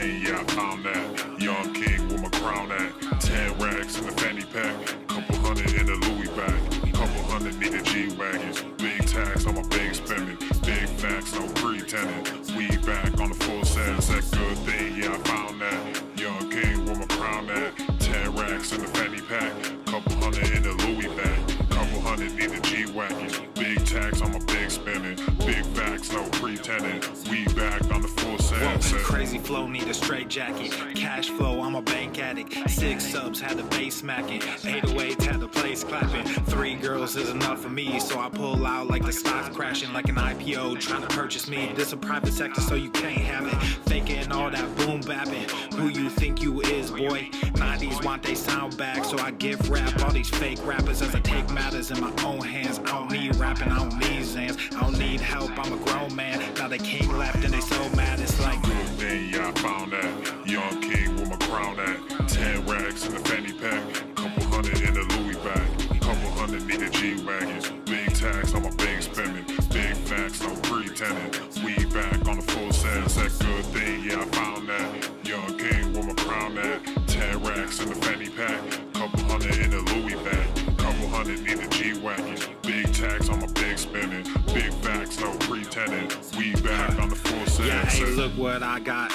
thing, yeah, I found that. Young king with my crown at. 10 racks in the fanny pack. Couple hundred in the Louis bag. Couple hundred need the G-Wagons. Big tax on my big spending. Big facts, no pretending. We back on the full sense. That good thing, yeah, I found that. Young king with my crown at. 10 racks in the fanny pack. Couple hundred in the Louis bag. Couple hundred need the G-Wagons. Big tax on my big spending. Big facts, no pretending. We back on the full sense. Crazy flow, need a straight jacket. Cash flow, I'm a bank addict. 6 subs, had the bass smacking. 808s, had the place clapping. 3 girls is enough for me, so I pull out like the stock crashing. Like an IPO, trying to purchase me. This a private sector, so you can't have it. Faking all that boom bapping. Who you think you is, boy? 90s want they sound back, so I give rap all these fake rappers as I take matters in my own hands. I don't need rapping, I don't need Zans. I don't need help, I'm a grown man. Now they king left and they so mad, it's like then yeah, I found that. Young king with my crown at. 10 racks in the fanny pack. Couple hundred in the Louis bag. Couple hundred need the G-Wagons. Big tax on my big spending. Big facts, no pretending. We back on the full sense. That good thing, yeah, I found that. Young king with my crown at. 10 racks in the fanny pack. Couple hundred in the Louis bag. Couple hundred need the G-Wagons. Big tax on my big spending. Big facts, no pretending. We back on the full sense. yeah, hey, look what I got.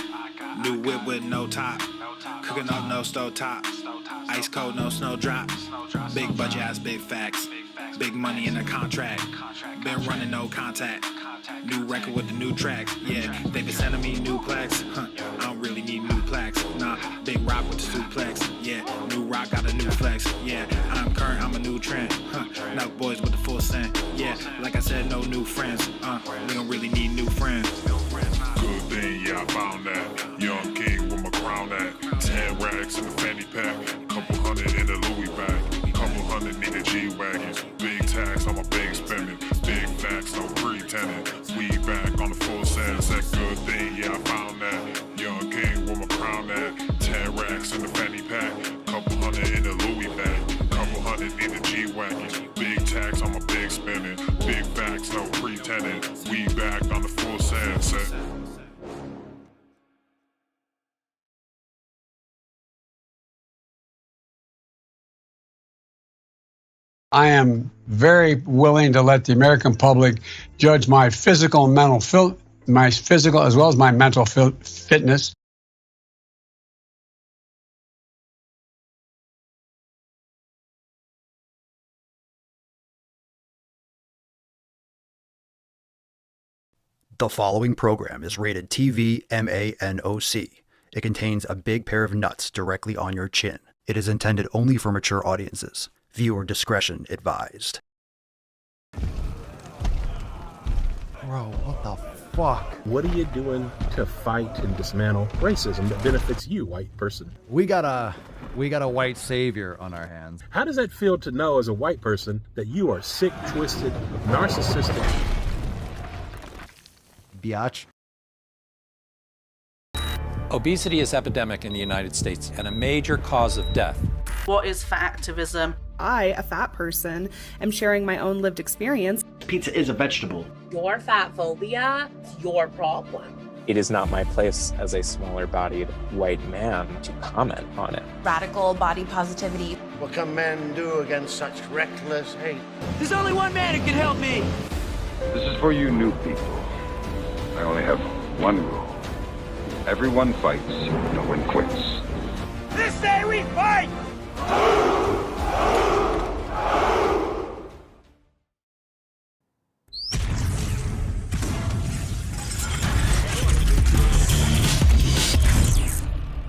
New whip with no top. Cooking up no stove top. Ice cold, no snow drop. Big budget ass, big facts. Big money in the contract. Been running no contact. New record with the new tracks. Yeah, they been sending me new plaques. I don't really need new plaques. Nah, big rock with the suplex. Yeah, new rock got a new flex. Yeah, I'm current, I'm a new trend. Now boys with the full scent. Yeah, like I said, no new friends. We don't really need new friends. Good thing, yeah, I found that. Young king with my crown at. 10 racks in the fanny pack. Couple hundred in the Louis bag. Couple hundred need the G-Wagons. Big tax on my big spending. Big facts, no pretending. We back on the full sense. That good thing, yeah, I found that. Young king with my crown at. 10 racks in the fanny pack. Couple hundred in the Louis bag. Couple hundred need the G-Wagons. Big tax on my big spending. Big facts, no pretending. We back on the full sense. I am very willing to let the American public judge my physical and mental my physical as well as my mental fitness. The following program is rated TV MANOC. It contains a big pair of nuts directly on your chin. It is intended only for mature audiences. Viewer discretion advised. Bro, what the fuck? What are you doing to fight and dismantle racism that benefits you, white person? We got a white savior on our hands. How does that feel to know as a white person that you are sick, twisted, narcissistic? Biatch. Obesity is epidemic in the United States and a major cause of death. What is fat activism? I, a fat person, am sharing my own lived experience. Pizza is a vegetable. Your fat phobia is your problem. It is not my place as a smaller-bodied white man to comment on it. Radical body positivity. What can men do against such reckless hate? There's only one man who can help me. This is for you new people. I only have one rule. Everyone fights, no one quits. This day we fight!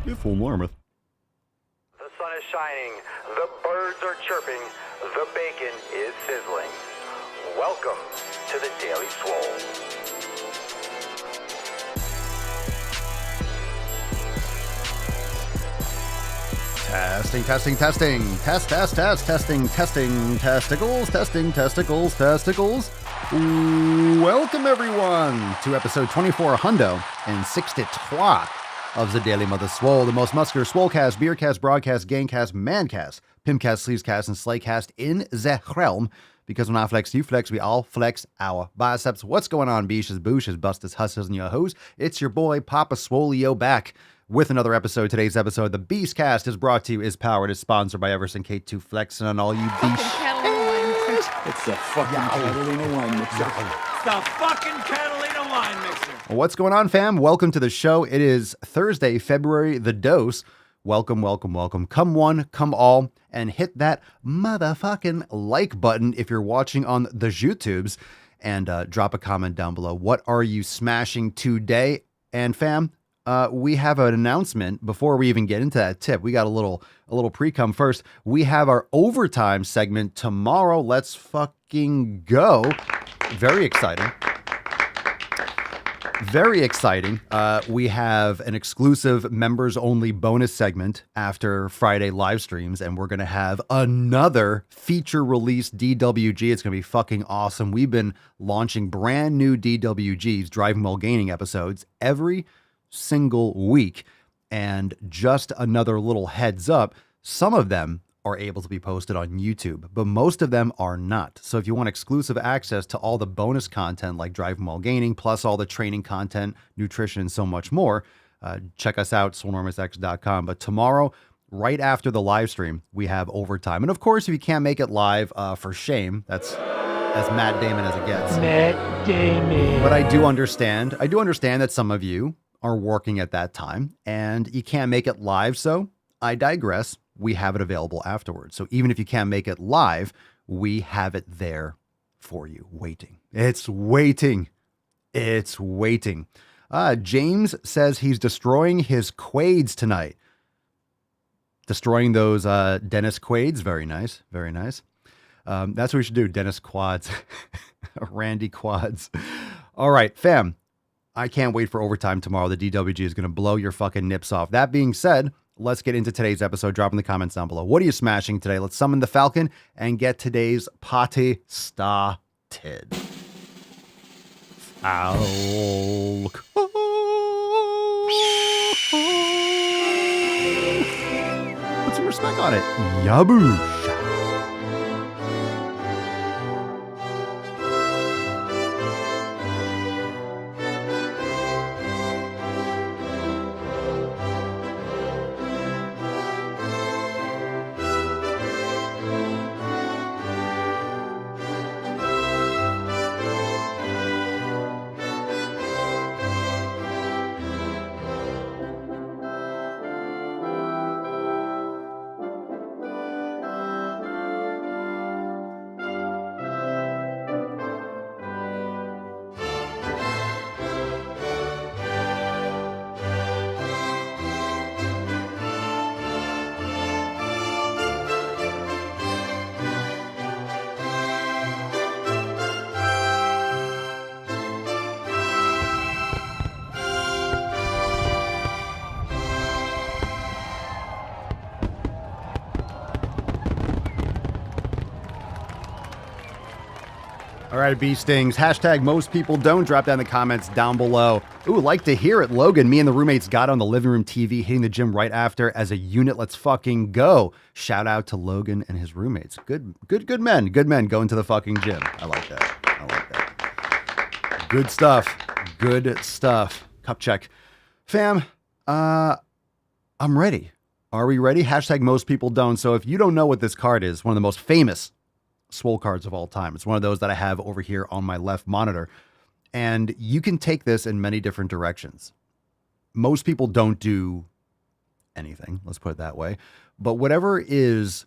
If Marmouth. The sun is shining, the birds are chirping, the bacon is sizzling. Welcome to the Daily Swole. Testing. Testing, testicles. Welcome, everyone, to episode 24 hundo and 63 of the Daily Mother Swole, the most muscular swolecast, beercast, broadcast, gangcast, mancast, pimpcast, sleazecast, and slaycast in the realm. Because when I flex, you flex, we all flex our biceps. What's going on, beaches, booshes, busters, hustlers, and your hoes? It's your boy, Papa Swolio, back with another episode. Today's episode, the Beastcast, is brought to you, is powered, is sponsored by Everson K2 Flexing on all you beast. It's the fucking Catalina wine mixer. It's the fucking Catalina wine mixer. What's going on, fam? Welcome to the show. It is Thursday, February the Dose. Welcome, welcome, welcome. Come one, come all, and hit that motherfucking like button if you're watching on the YouTubes, and drop a comment down below. What are you smashing today? And fam, we have an announcement before we even get into that tip. We got a little pre-cum first. We have our overtime segment tomorrow. Let's fucking go. Very exciting. Very exciting. We have an exclusive members-only bonus segment after Friday live streams, and we're going to have another feature-release DWG. It's going to be fucking awesome. We've been launching brand new DWGs, Driving While Gaining episodes, every single week. And just another little heads up, some of them are able to be posted on YouTube, but most of them are not. So if you want exclusive access to all the bonus content like Driving While Gaining, plus all the training content, nutrition, and so much more, check us out, swolenormousx.com. But tomorrow, right after the live stream, we have overtime. And of course, if you can't make it live, for shame, that's as Matt Damon as it gets. Matt Damon. But I do understand that some of you are working at that time and you can't make it live. So I digress. We have it available afterwards. So even if you can't make it live, we have it there for you, waiting. It's waiting. It's waiting. James says he's destroying his quades tonight. Destroying those Dennis quades. Very nice. Very nice. That's what we should do. Dennis quads. Randy quads. All right, fam. I can't wait for overtime tomorrow. The DWG is going to blow your fucking nips off. That being said, let's get into today's episode. Drop in the comments down below. What are you smashing today? Let's summon the Falcon and get today's party started. Falcon. Put some respect on it. Yaboosh. All right, bee stings. Hashtag most people don't. Drop down the comments down below. Ooh, like to hear it. Logan, me and the roommates got on the living room TV, hitting the gym right after as a unit. Let's fucking go. Shout out to Logan and his roommates. Good men. Good men going to the fucking gym. I like that. Good stuff. Good stuff. Cup check. Fam, I'm ready. Are we ready? Hashtag most people don't. So if you don't know what this card is, one of the most famous Swole cards of all time. It's one of those that I have over here on my left monitor. And you can take this in many different directions. Most people don't do anything, let's put it that way. But whatever is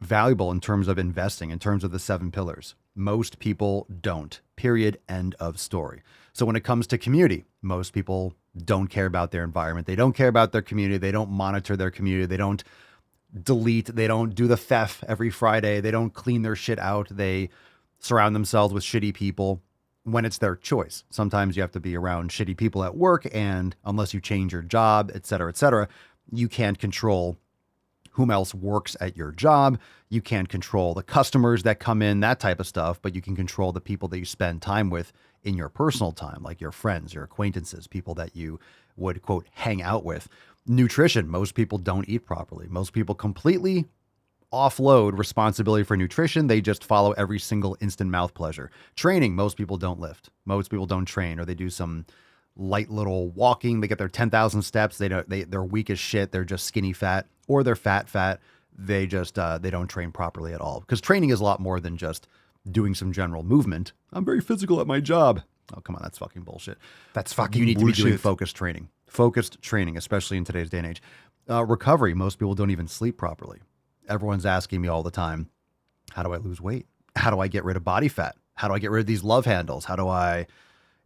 valuable in terms of investing, in terms of the 7 pillars, most people don't. Period. End of story. So when it comes to community, most people don't care about their environment. They don't care about their community. They don't monitor their community. They don't delete. They don't do the theft every Friday. They don't clean their shit out. They surround themselves with shitty people when it's their choice. Sometimes you have to be around shitty people at work, and unless you change your job, et cetera, you can't control whom else works at your job. You can't control the customers that come in, that type of stuff, but you can control the people that you spend time with in your personal time, like your friends, your acquaintances, people that you would, quote, hang out with. Nutrition. Most people don't eat properly. Most people completely offload responsibility for nutrition. They just follow every single instant mouth pleasure. Training. Most people don't lift. Most people don't train, or they do some light little walking. They get their 10,000 steps. They're weak as shit. They're just skinny fat, or they're fat. They just, they don't train properly at all. Because training is a lot more than just doing some general movement. I'm very physical at my job. Oh, come on. That's fucking bullshit. That's fucking You need bullshit. to be doing focused training, especially in today's day and age. Recovery. Most people don't even sleep properly. Everyone's asking me all the time, how do I lose weight? How do I get rid of body fat? How do I get rid of these love handles? How do I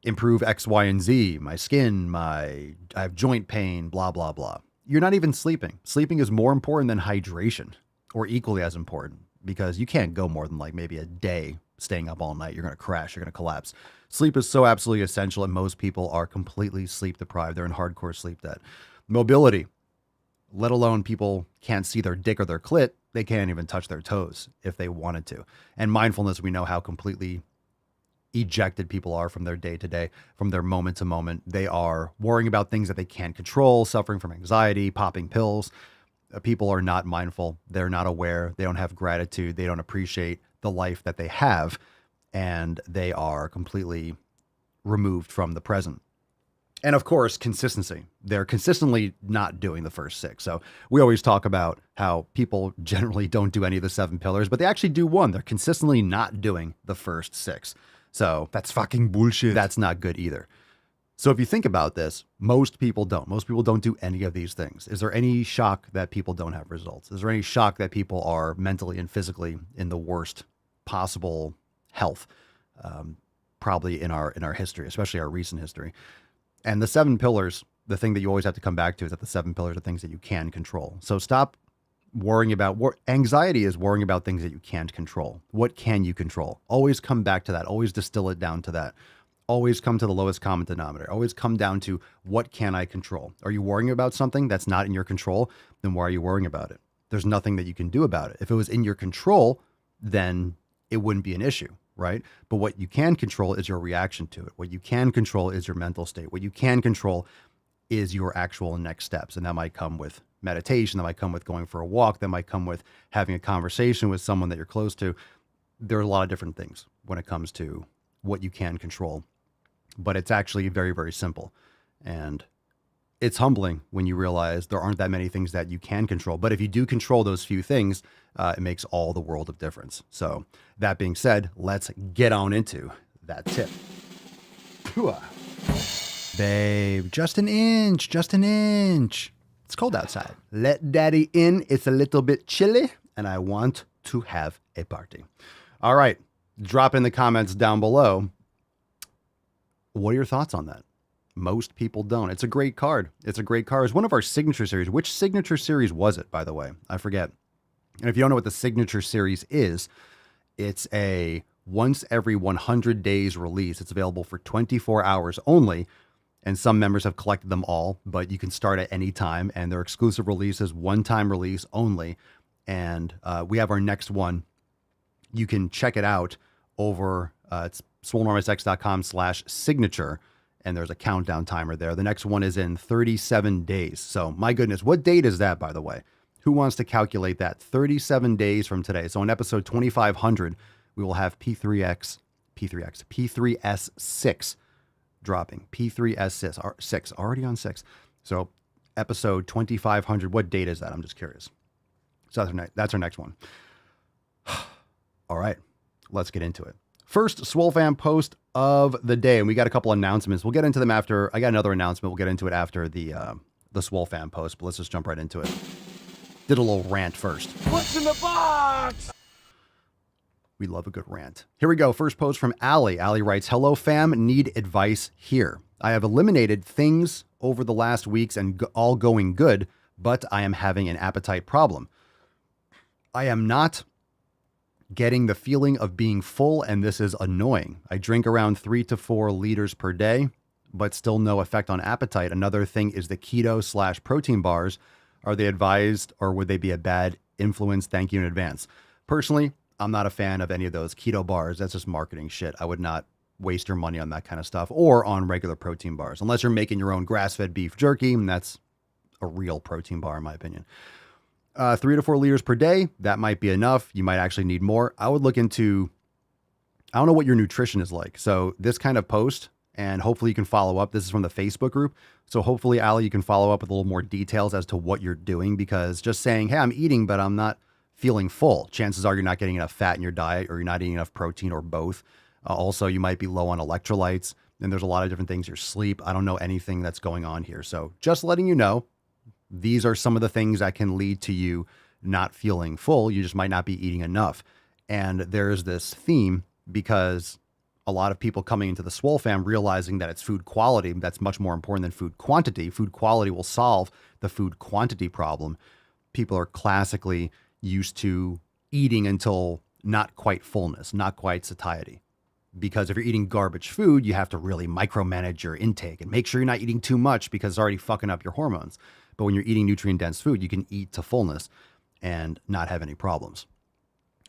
improve X, Y, and Z? My skin, I have joint pain, blah, blah, blah. You're not even sleeping. Sleeping is more important than hydration, or equally as important, because you can't go more than like maybe a day staying up all night. You're going to crash. You're going to collapse. Sleep is so absolutely essential, and most people are completely sleep deprived. They're in hardcore sleep debt. Mobility, let alone people can't see their dick or their clit. They can't even touch their toes if they wanted to. And mindfulness, we know how completely ejected people are from their day to day, from their moment to moment. They are worrying about things that they can't control, suffering from anxiety, popping pills. People are not mindful. They're not aware. They don't have gratitude. They don't appreciate the life that they have. And they are completely removed from the present. And of course, consistency. They're consistently not doing the first 6. So we always talk about how people generally don't do any of the 7 pillars, but they actually do one. They're consistently not doing the first 6. So that's fucking bullshit. That's not good either. So if you think about this, most people don't. Most people don't do any of these things. Is there any shock that people don't have results? Is there any shock that people are mentally and physically in the worst possible health? Probably in our history, especially our recent history. And the 7 pillars, the thing that you always have to come back to is that the 7 pillars are things that you can control. So stop worrying about anxiety is worrying about things that you can't control. What can you control? Always come back to that. Always distill it down to that. Always come to the lowest common denominator. Always come down to what can I control? Are you worrying about something that's not in your control? Then why are you worrying about it? There's nothing that you can do about it. If it was in your control, then it wouldn't be an issue, right? But what you can control is your reaction to it. What you can control is your mental state. What you can control is your actual next steps. And that might come with meditation. That might come with going for a walk. That might come with having a conversation with someone that you're close to. There are a lot of different things when it comes to what you can control. But it's actually very, very simple. And it's humbling when you realize there aren't that many things that you can control. But if you do control those few things, it makes all the world of difference. So that being said, let's get on into that tip. Babe, just an inch. It's cold outside. Let daddy in. It's a little bit chilly and I want to have a party. All right. Drop in the comments down below. What are your thoughts on that? Most people don't. It's a great card. It's one of our signature series. Which signature series was it, by the way? I forget. And if you don't know what the signature series is, it's a once every 100 days release. It's available for 24 hours only. And some members have collected them all, but you can start at any time. And they're exclusive releases, one-time release only. And we have our next one. You can check it out over, it's swolenormousx.com/signature. And there's a countdown timer there. The next one is in 37 days. So my goodness, what date is that, by the way? Who wants to calculate that? 37 days from today. So in episode 2500, we will have P3S6 dropping. P3S6, already on 6. So episode 2500, what date is that? I'm just curious. So that's our next one. All right, let's get into it. First Swole Fam post of the day, and we got a couple announcements. We'll get into them after. I got another announcement. We'll get into it after the Swole Fam post, but let's just jump right into it. Did a little rant first. What's in the box? We love a good rant. Here we go. First post from Allie. Allie writes, "Hello fam, need advice here. I have eliminated things over the last weeks and all going good, but I am having an appetite problem. I am not getting the feeling of being full, and this is annoying. I drink around 3 to 4 liters per day, but still no effect on appetite. Another thing is the keto/protein bars. Are they advised or would they be a bad influence? Thank you in advance." Personally, I'm not a fan of any of those keto bars. That's just marketing shit. I would not waste your money on that kind of stuff or on regular protein bars, unless you're making your own grass-fed beef jerky, and that's a real protein bar in my opinion. 3 to 4 liters per day, that might be enough. You might actually need more. I would look into, I don't know what your nutrition is like. So this kind of post and hopefully you can follow up. This is from the Facebook group. So hopefully, Allie, you can follow up with a little more details as to what you're doing, because just saying, hey, I'm eating, but I'm not feeling full, chances are you're not getting enough fat in your diet, or you're not eating enough protein, or both. Also, you might be low on electrolytes, and there's a lot of different things, your sleep. I don't know anything that's going on here. So just letting you know, these are some of the things that can lead to you not feeling full. You just might not be eating enough. And there's this theme because a lot of people coming into the Swole fam realizing that it's food quality that's much more important than food quantity. Food quality will solve the food quantity problem. People are classically used to eating until not quite fullness, not quite satiety. Because if you're eating garbage food, you have to really micromanage your intake and make sure you're not eating too much because it's already fucking up your hormones. But when you're eating nutrient-dense food, you can eat to fullness and not have any problems.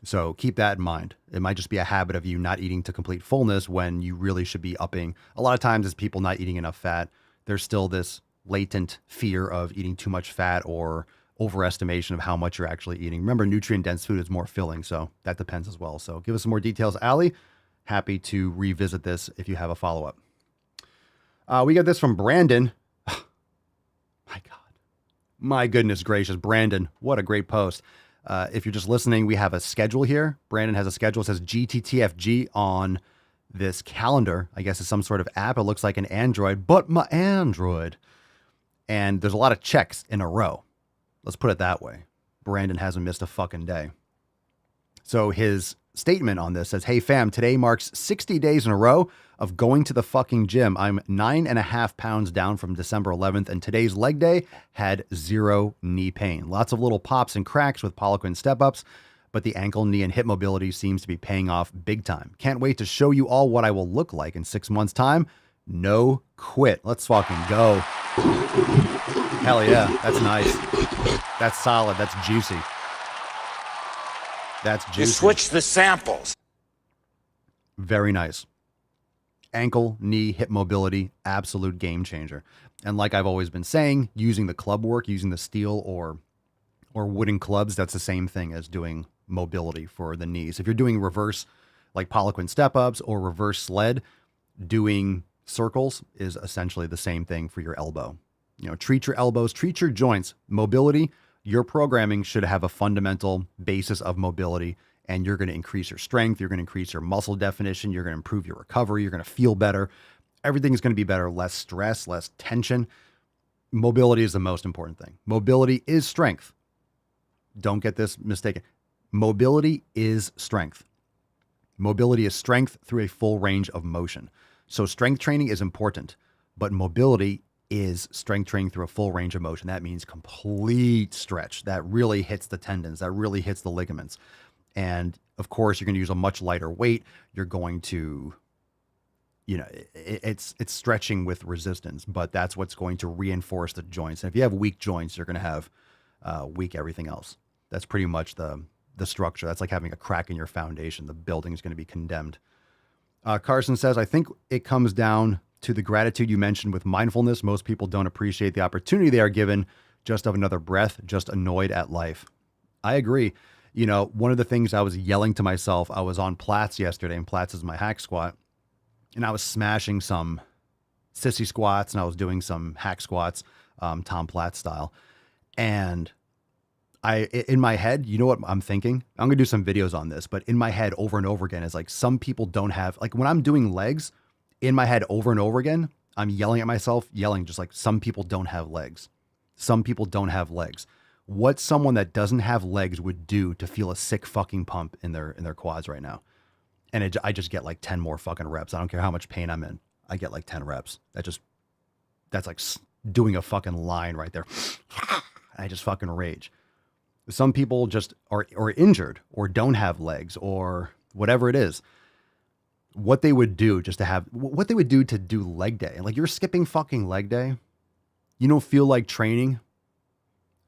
So keep that in mind. It might just be a habit of you not eating to complete fullness when you really should be upping. A lot of times it's people not eating enough fat. There's still this latent fear of eating too much fat or overestimation of how much you're actually eating. Remember, nutrient-dense food is more filling, so that depends as well. So give us some more details, Allie. Happy to revisit this if you have a follow-up. We got this from Brandon. My God. My goodness gracious, Brandon, what a great post. If you're just listening, we have a schedule here. Brandon has a schedule. It says GTTFG on this calendar. I guess it's some sort of app. It looks like an Android, but my Android. And there's a lot of checks in a row. Let's put it that way. Brandon hasn't missed a fucking day. So his statement on this says, hey fam, today marks 60 days in a row of going to the fucking gym. I'm 9.5 pounds down from December 11th, and today's leg day had 0 knee pain. Lots of little pops and cracks with Poliquin step-ups, but the ankle, knee, and hip mobility seems to be paying off big time. Can't wait to show you all what I will look like in 6 months' time. No quit. Let's fucking go. Hell yeah, that's nice. That's solid. That's juicy. That's juicy. You switch the samples. Very nice. Ankle, knee, hip mobility, absolute game changer. And like I've always been saying, using the club work, using the steel or wooden clubs, that's the same thing as doing mobility for the knees. If you're doing reverse, like Poliquin step-ups or reverse sled, doing circles is essentially the same thing for your elbow. You know, treat your elbows, treat your joints. Mobility, your programming should have a fundamental basis of mobility, and you're going to increase your strength. You're going to increase your muscle definition. You're going to improve your recovery. You're going to feel better. Everything's going to be better. Less stress, less tension. Mobility is the most important thing. Mobility is strength. Don't get this mistaken. Mobility is strength. Mobility is strength through a full range of motion. So strength training is important, but mobility is strength training through a full range of motion. That means complete stretch. That really hits the tendons. That really hits the ligaments. And of course, you're going to use a much lighter weight. You're going to, you know, it's stretching with resistance, but that's what's going to reinforce the joints. And if you have weak joints, you're going to have weak everything else. That's pretty much the structure. That's like having a crack in your foundation. The building is going to be condemned. Carson says, I think it comes down to the gratitude you mentioned with mindfulness. Most people don't appreciate the opportunity they are given just of another breath, just annoyed at life. I agree. You know, one of the things I was yelling to myself, I was on Platts yesterday, and Platts is my hack squat, and I was smashing some sissy squats, and I was doing some hack squats, Tom Platts style. And in my head, you know what I'm thinking? I'm going to do some videos on this, but in my head over and over again is like, some people don't have, like when I'm doing legs in my head over and over again, I'm yelling at myself, just like, some people don't have legs. Some people don't have legs. What someone that doesn't have legs would do to feel a sick fucking pump in their quads right now. And I just get like 10 more fucking reps. I don't care how much pain I'm in. I get like 10 reps. That's like doing a fucking line right there. I just fucking rage. Some people just are injured or don't have legs or whatever it is. What they would do what they would do to do leg day. Like, you're skipping fucking leg day. You don't feel like training.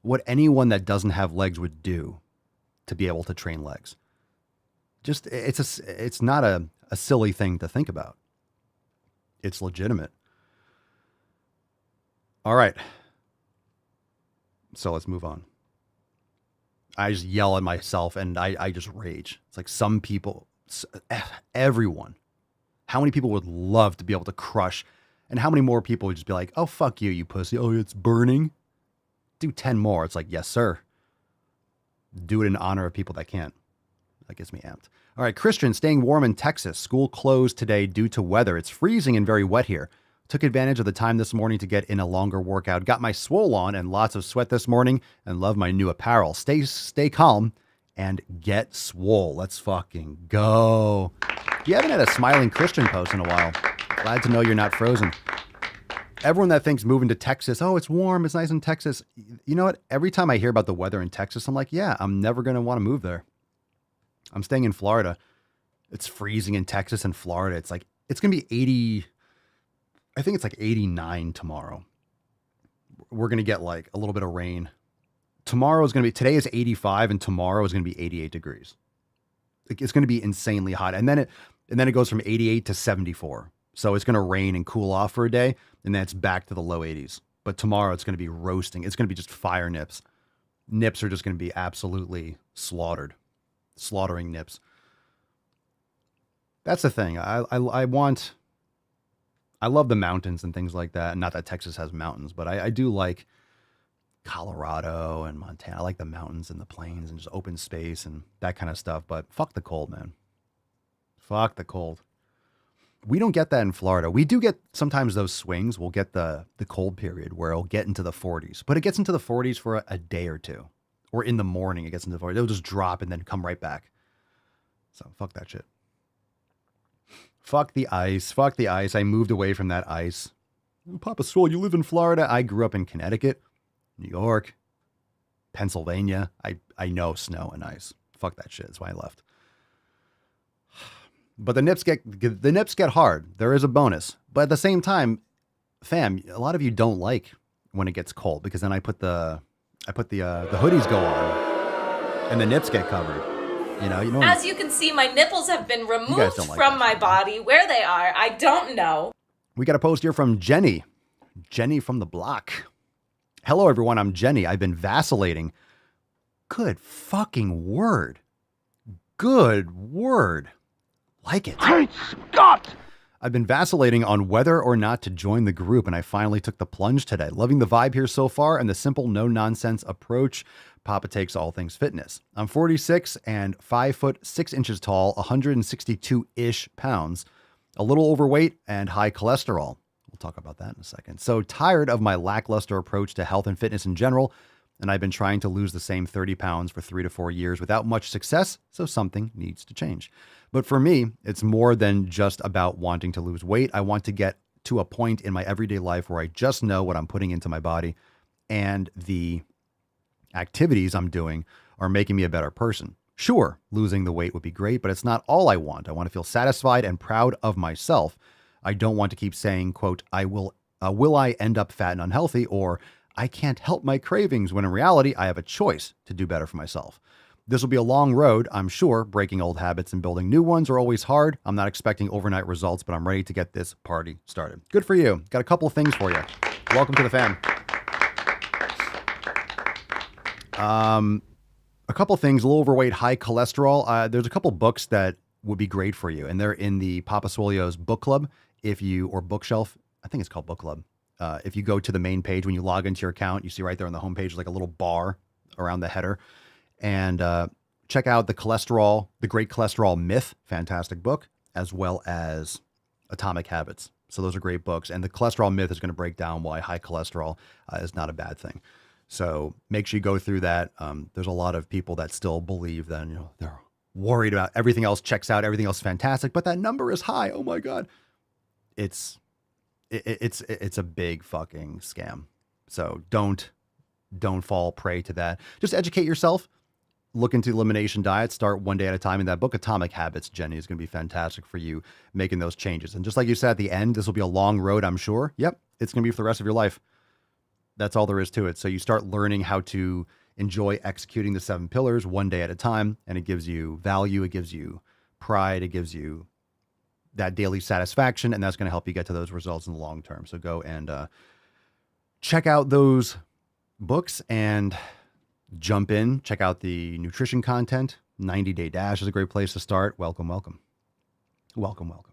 What anyone that doesn't have legs would do to be able to train legs. Just, it's not a silly thing to think about. It's legitimate. All right. So let's move on. I just yell at myself and I just rage. It's like, some people, everyone How many people would love to be able to crush? And how many more people would just be like, oh, fuck you, you pussy. Oh, it's burning. Do 10 more. It's like, yes, sir. Do it in honor of people that can't. That gets me amped. All right, Christian, staying warm in Texas. School closed today due to weather. It's freezing and very wet here. Took advantage of the time this morning to get in a longer workout. Got my swole on and lots of sweat this morning and love my new apparel. Stay calm and get swole. Let's fucking go. You haven't had a smiling Christian post in a while. Glad to know you're not frozen. Everyone that thinks moving to Texas, oh, it's warm, it's nice in Texas. You know what? Every time I hear about the weather in Texas, I'm like, yeah, I'm never going to want to move there. I'm staying in Florida. It's freezing in Texas and Florida. It's like, it's going to be 80. I think it's like 89 tomorrow. We're going to get like a little bit of rain. Today is 85 and tomorrow is going to be 88 degrees. It's going to be insanely hot. And then it goes from 88 to 74. So it's going to rain and cool off for a day, and then it's back to the low 80s. But tomorrow it's going to be roasting. It's going to be just fire nips. Nips are just going to be absolutely slaughtered. Slaughtering nips. That's the thing. I love the mountains and things like that. Not that Texas has mountains, but I do like Colorado and Montana. I like the mountains and the plains and just open space and that kind of stuff. But fuck the cold, man. Fuck the cold. We don't get that in Florida. We do get sometimes those swings. We'll get the cold period where it'll get into the 40s, but it gets into the 40s for a day or two, or in the morning it gets into the 40s. It'll just drop and then come right back. So fuck that shit. Fuck the ice. Fuck the ice. I moved away from that ice. Papa Swole, you live in Florida. I grew up in Connecticut, New York, Pennsylvania. I know snow and ice. Fuck that shit. That's why I left. But the nips get hard. There is a bonus. But at the same time, fam, a lot of you don't like when it gets cold because then I put the hoodies go on and the nips get covered. You know. As you can see, my nipples have been removed like from my body. Where they are, I don't know. We got a post here from Jenny. Jenny from the block. Hello, everyone. I'm Jenny. I've been vacillating. Good fucking word. Good word. Like it. Great Scott! I've been vacillating on whether or not to join the group, and I finally took the plunge today. Loving the vibe here so far and the simple, no-nonsense approach Papa takes all things fitness. I'm 46 and 5 foot 6 inches tall, 162-ish pounds, a little overweight and high cholesterol. We'll talk about that in a second. So tired of my lackluster approach to health and fitness in general, and I've been trying to lose the same 30 pounds for 3 to 4 years without much success, so something needs to change. But for me, it's more than just about wanting to lose weight. I want to get to a point in my everyday life where I just know what I'm putting into my body and the activities I'm doing are making me a better person. Sure, losing the weight would be great, but it's not all I want. I want to feel satisfied and proud of myself. I don't want to keep saying, quote, will I end up fat and unhealthy, or I can't help my cravings, when in reality, I have a choice to do better for myself. This will be a long road, I'm sure. Breaking old habits and building new ones are always hard. I'm not expecting overnight results, but I'm ready to get this party started. Good for you. Got a couple of things for you. Welcome to the fam. A couple of things, a little overweight, high cholesterol. There's a couple books that would be great for you, and they're in the Papa Swoleo's book club, or bookshelf. I think it's called book club. If you go to the main page, when you log into your account, you see right there on the homepage, like a little bar around the header. And check out The Great Cholesterol Myth, fantastic book, as well as Atomic Habits. So those are great books. And The Cholesterol Myth is going to break down why high cholesterol is not a bad thing. So make sure you go through that. There's a lot of people that still believe that, they're worried about everything else checks out, everything else is fantastic, but that number is high. Oh my God. It's a big fucking scam. So don't fall prey to that. Just educate yourself. Look into elimination diets, start one day at a time. In that book, Atomic Habits, Jenny, is going to be fantastic for you making those changes. And just like you said at the end, this will be a long road, I'm sure. Yep, it's going to be for the rest of your life. That's all there is to it. So you start learning how to enjoy executing the 7 pillars one day at a time, and it gives you value, it gives you pride, it gives you that daily satisfaction, and that's going to help you get to those results in the long term. So go and check out those books and jump in, check out the nutrition content. 90 Day Dash is a great place to start. Welcome, welcome. Welcome, welcome.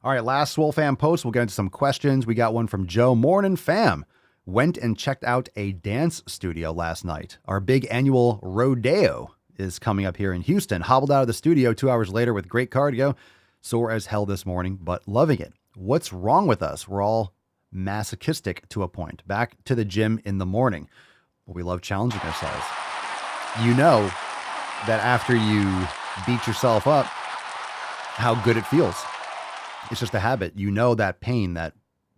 All right, last Swole Fam post. We'll get into some questions. We got one from Joe. Morning, fam. Went and checked out a dance studio last night. Our big annual rodeo is coming up here in Houston. Hobbled out of the studio 2 hours later with great cardio. Sore as hell this morning, but loving it. What's wrong with us? We're all masochistic to a point. Back to the gym in the morning. We love challenging ourselves. You know that after you beat yourself up, how good it feels. It's just a habit. You know that pain, that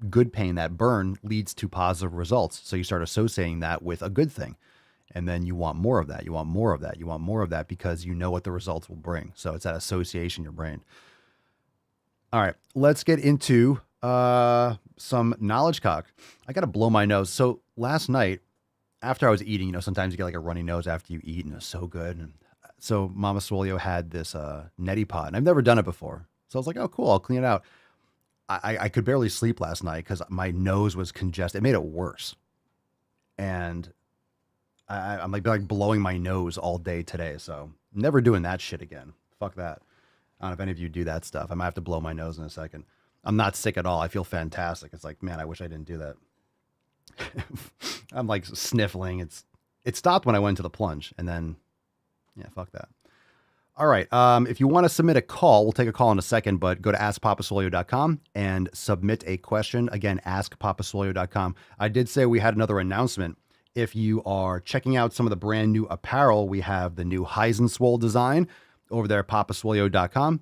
good pain, that burn leads to positive results. So you start associating that with a good thing. And then you want more of that. You want more of that. You want more of that because you know what the results will bring. So it's that association in your brain. All right, let's get into some knowledge cock. I got to blow my nose. So last night, after I was eating, you know, sometimes you get like a runny nose after you eat and it's so good. And so Mama Swolio had this neti pot and I've never done it before. So I was like, oh, cool. I'll clean it out. I could barely sleep last night because my nose was congested. It made it worse. And I'm like blowing my nose all day today. So never doing that shit again. Fuck that. I don't know if any of you do that stuff. I might have to blow my nose in a second. I'm not sick at all. I feel fantastic. It's like, man, I wish I didn't do that. I'm like sniffling. It stopped when I went to the plunge and then, yeah, fuck that. All right. If you want to submit a call, we'll take a call in a second, but go to askpapasolio.com and submit a question. Again, askpapasolio.com. I did say we had another announcement. If you are checking out some of the brand new apparel, we have the new Heisen Swole design over there at papasolio.com.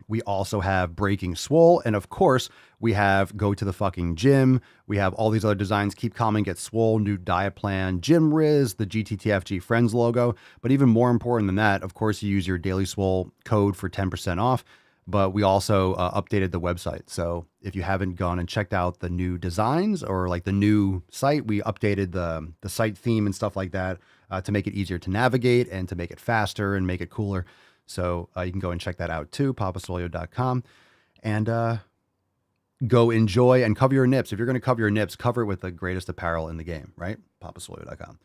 We also have Breaking Swole. And of course, we have Go to the Fucking Gym. We have all these other designs. Keep Calm and Get Swole, new diet plan, Gym Riz, the GTTFG Friends logo. But even more important than that, of course, you use your Daily Swole code for 10% off. But we also updated the website. So if you haven't gone and checked out the new designs or like the new site, we updated the site theme and stuff like that to make it easier to navigate and to make it faster and make it cooler. So you can go and check that out too, papasolio.com, and go enjoy and cover your nips. If you're going to cover your nips, cover it with the greatest apparel in the game, right? papasolio.com.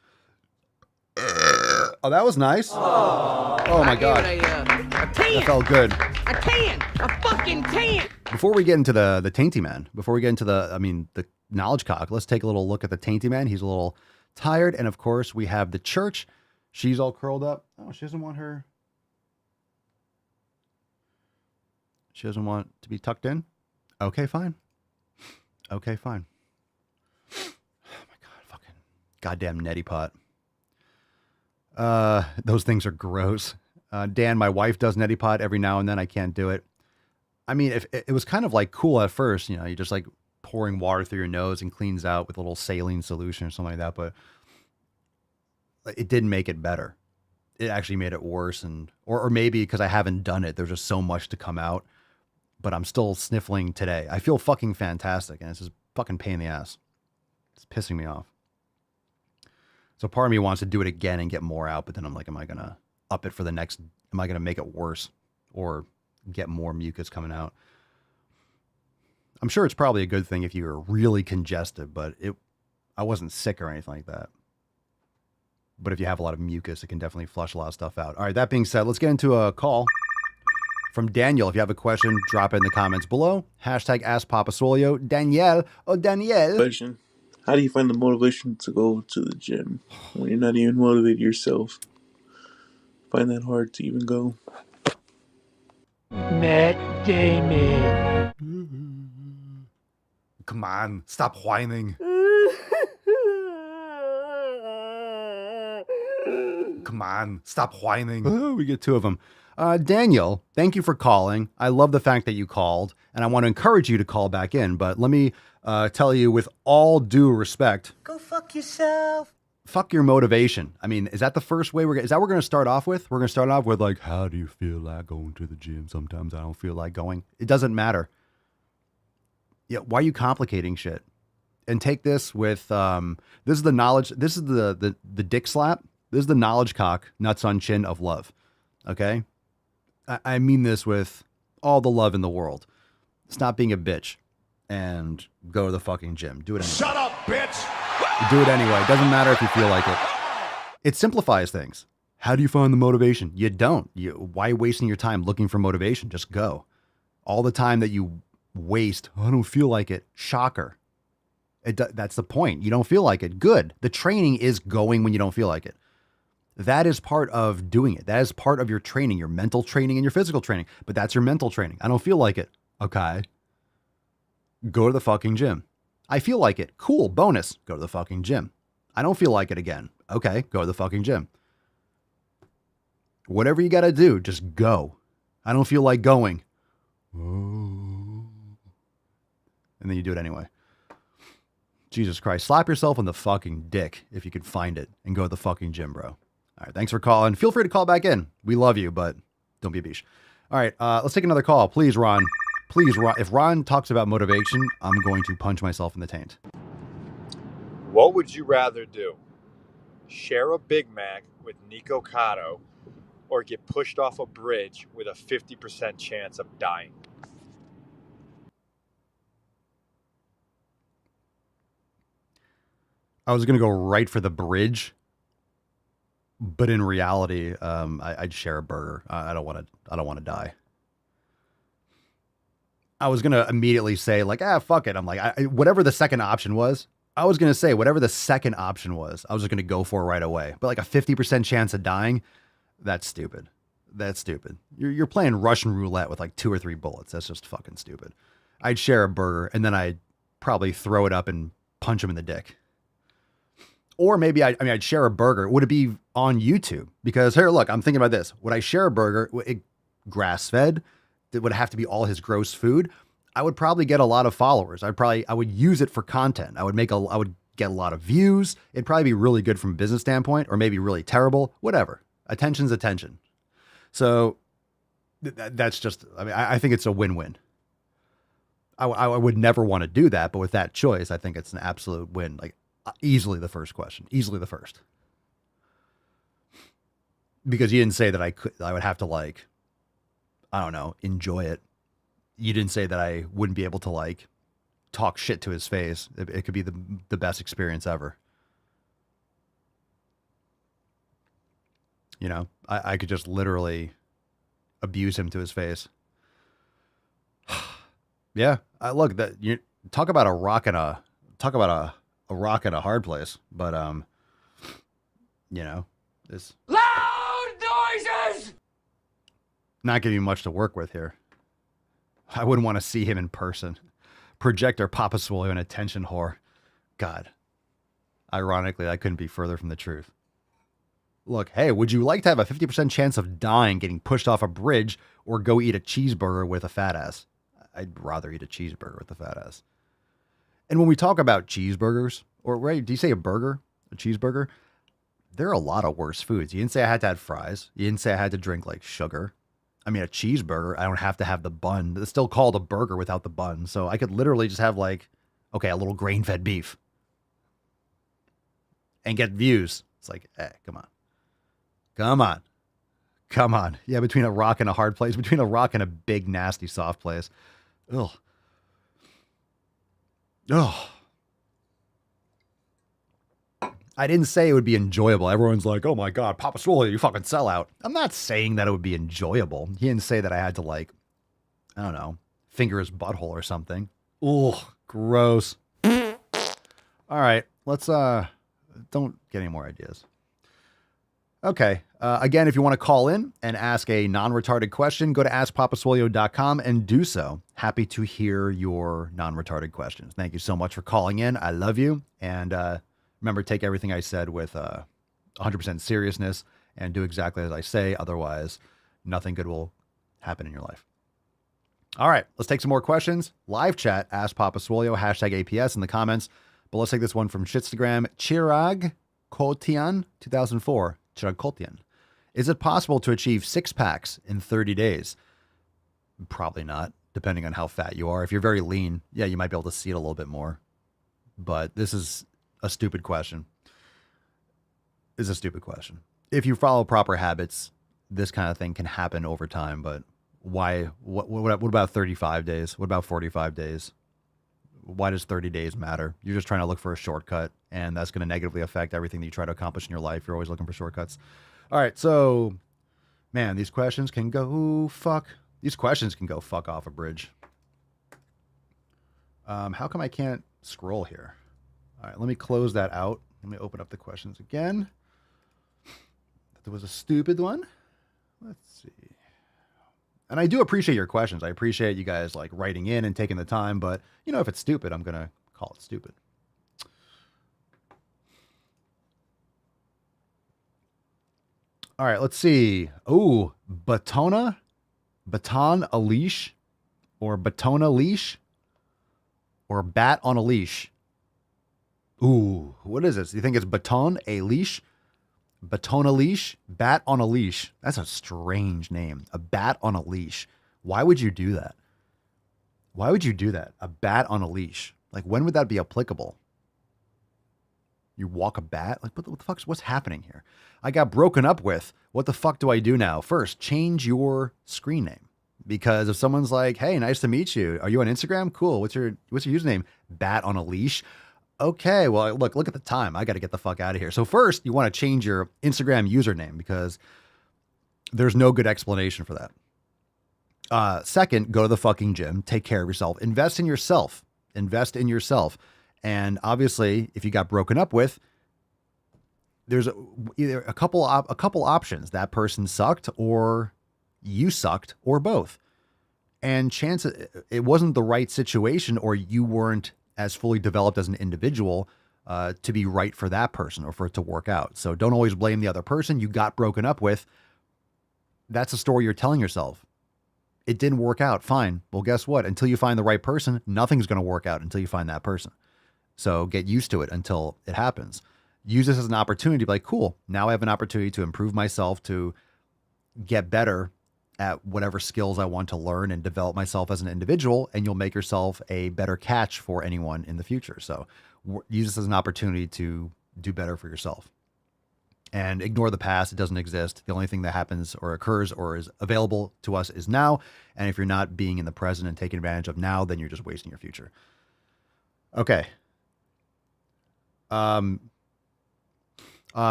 Oh, that was nice. Oh my God. That felt good. A fucking tan. Before we get into the Tainty Man, before we get into the knowledge cock, let's take a little look at the Tainty Man. He's a little tired. And of course, we have the church. She's all curled up. Oh, she doesn't want her. She doesn't want to be tucked in? Okay, fine. Okay, fine. Oh my God, fucking goddamn neti pot. Those things are gross. Dan, my wife does neti pot every now and then. I can't do it. I mean, if it was kind of like cool at first, you know, you're just like pouring water through your nose and cleans out with a little saline solution or something like that, but it didn't make it better. It actually made it worse. And, or maybe because I haven't done it, there's just so much to come out. But I'm still sniffling today. I feel fucking fantastic, and it's just fucking pain in the ass. It's pissing me off. So part of me wants to do it again and get more out, but then I'm like, am I going to up it for the next, am I going to make it worse or get more mucus coming out? I'm sure it's probably a good thing if you're really congested, but I wasn't sick or anything like that. But if you have a lot of mucus, it can definitely flush a lot of stuff out. All right, that being said, let's get into a call from Daniel. If you have a question, drop it in the comments below. Hashtag AskPapaSwolio. Danielle. Oh, Danielle. Question. How do you find the motivation to go to the gym when you're not even motivated yourself? Find that hard to even go. Matt Damon. Come on, stop whining. Come on, stop whining. Oh, we get two of them. Daniel, thank you for calling. I love the fact that you called, and I want to encourage you to call back in. But let me tell you with all due respect. Go fuck yourself. Fuck your motivation. I mean, is that the first way is that what we're going to start off with? We're going to start off with like, how do you feel like going to the gym? Sometimes I don't feel like going. It doesn't matter. Yeah, why are you complicating shit? And take this with, this is the knowledge. This is the dick slap. This is the knowledge cock, nuts on chin of love. Okay? I mean this with all the love in the world. Stop being a bitch and go to the fucking gym. Do it anyway. Shut up, bitch! Do it anyway. It doesn't matter if you feel like it. It simplifies things. How do you find the motivation? You don't. Why are you wasting your time looking for motivation? Just go. All the time that you waste. I don't feel like it. Shocker. That's the point. You don't feel like it. Good. The training is going when you don't feel like it. That is part of doing it. That is part of your training, your mental training and your physical training. But that's your mental training. I don't feel like it. Okay. Go to the fucking gym. I feel like it. Cool. Bonus. Go to the fucking gym. I don't feel like it again. Okay. Go to the fucking gym. Whatever you got to do, just go. I don't feel like going. And then you do it anyway. Jesus Christ. Slap yourself on the fucking dick if you could find it and go to the fucking gym, bro. All right. Thanks for calling. Feel free to call back in. We love you, but don't be a bitch. All right. Let's take another call. Please, Ron. Please, Ron. If Ron talks about motivation, I'm going to punch myself in the taint. What would you rather do? Share a Big Mac with Nico Cotto or get pushed off a bridge with a 50% chance of dying? I was going to go right for the bridge, but in reality, I'd share a burger. I don't want to die. I was going to immediately say like, fuck it. I'm like, whatever the second option was, I was going to say whatever the second option was, I was just going to go for it right away. But like a 50% chance of dying, that's stupid. That's stupid. You're playing Russian roulette with like 2 or 3 bullets. That's just fucking stupid. I'd share a burger and then I'd probably throw it up and punch him in the dick. Or maybe I'd share a burger. Would it be on YouTube? Because here, look, I'm thinking about this. Would I share a burger, grass fed? It would have to be all his gross food. I would probably get a lot of followers. I would use it for content. I would get a lot of views. It'd probably be really good from a business standpoint, or maybe really terrible. Whatever. Attention's attention. So that's just. I mean, I think it's a win-win. I would never want to do that, but with that choice, I think it's an absolute win. Like. Easily the first question. Easily the first. Because you didn't say that I would have to like, I don't know, enjoy it. You didn't say that I wouldn't be able to like talk shit to his face. It could be the best experience ever. You know, I could just literally abuse him to his face. Yeah. Look, that you talk about a rock and a hard place, but you know, this Loud noises. Not giving you much to work with here. I wouldn't want to see him in person. Projector Papa Swole, an attention whore. God. Ironically, that couldn't be further from the truth. Look, hey, would you like to have a 50% chance of dying getting pushed off a bridge or go eat a cheeseburger with a fat ass? I'd rather eat a cheeseburger with a fat ass. And when we talk about cheeseburgers, or right, do you say a burger, a cheeseburger? There are a lot of worse foods. You didn't say I had to have fries. You didn't say I had to drink like sugar. I mean, a cheeseburger, I don't have to have the bun. It's still called a burger without the bun. So I could literally just have like, okay, a little grain-fed beef. And get views. It's like, come on. Come on. Come on. Yeah, between a rock and a hard place, between a rock and a big, nasty, soft place. Ugh. Oh, I didn't say it would be enjoyable. Everyone's like, oh my God, Papa Swole, you fucking sell out. I'm not saying that it would be enjoyable. He didn't say that I had to like, I don't know, finger his butthole or something. Ugh, gross. All right, let's, don't get any more ideas. Okay. Again, if you want to call in and ask a non-retarded question, go to askpapaswolio.com and do so. Happy to hear your non-retarded questions. Thank you so much for calling in. I love you. And remember, take everything I said with 100% seriousness and do exactly as I say. Otherwise, nothing good will happen in your life. All right, let's take some more questions. Live chat, Ask Papa Swolio, hashtag APS in the comments. But let's take this one from Shitstagram. Chirag Kotian, 2004. Chirag Kotian. Is it possible to achieve 6 packs in 30 days? Probably not, depending on how fat you are. If you're very lean, yeah, you might be able to see it a little bit more. But this is a stupid question. It's a stupid question. If you follow proper habits, this kind of thing can happen over time. But why? What about 35 days? What about 45 days? Why does 30 days matter? You're just trying to look for a shortcut, and that's going to negatively affect everything that you try to accomplish in your life. You're always looking for shortcuts. All right, so, man, these questions can go fuck off a bridge. How come I can't scroll here? All right, let me close that out. Let me open up the questions again. There was a stupid one. Let's see. And I do appreciate your questions. I appreciate you guys like writing in and taking the time, but you know, if it's stupid, I'm going to call it stupid. All right, let's see. Oh, baton a leash, or batona leash, or bat on a leash. Ooh, what is this? Do you think it's baton a leash? Baton a leash? Bat on a leash. That's a strange name. A bat on a leash. Why would you do that? Why would you do that? A bat on a leash. Like, when would that be applicable? You walk a bat? Like, what the fuck's, what's happening here? I got broken up with. What the fuck do I do now? First, change your screen name. Because if someone's like, hey, nice to meet you. Are you on Instagram? Cool. What's your username? Bat on a leash. Okay, well, look at the time. I got to get the fuck out of here. So first, you want to change your Instagram username because there's no good explanation for that. Second, go to the fucking gym. Take care of yourself. Invest in yourself. Invest in yourself. And obviously, if you got broken up with, there's either a couple options. That person sucked, or you sucked, or both. And chances it wasn't the right situation, or you weren't as fully developed as an individual to be right for that person or for it to work out. So don't always blame the other person you got broken up with. That's a story you're telling yourself. It didn't work out. Fine. Well, guess what? Until you find the right person, nothing's going to work out until you find that person. So get used to it until it happens. Use this as an opportunity to be like, cool, now I have an opportunity to improve myself, to get better at whatever skills I want to learn and develop myself as an individual, and you'll make yourself a better catch for anyone in the future. So use this as an opportunity to do better for yourself. And ignore the past. It doesn't exist. The only thing that happens or occurs or is available to us is now. And if you're not being in the present and taking advantage of now, then you're just wasting your future. Okay.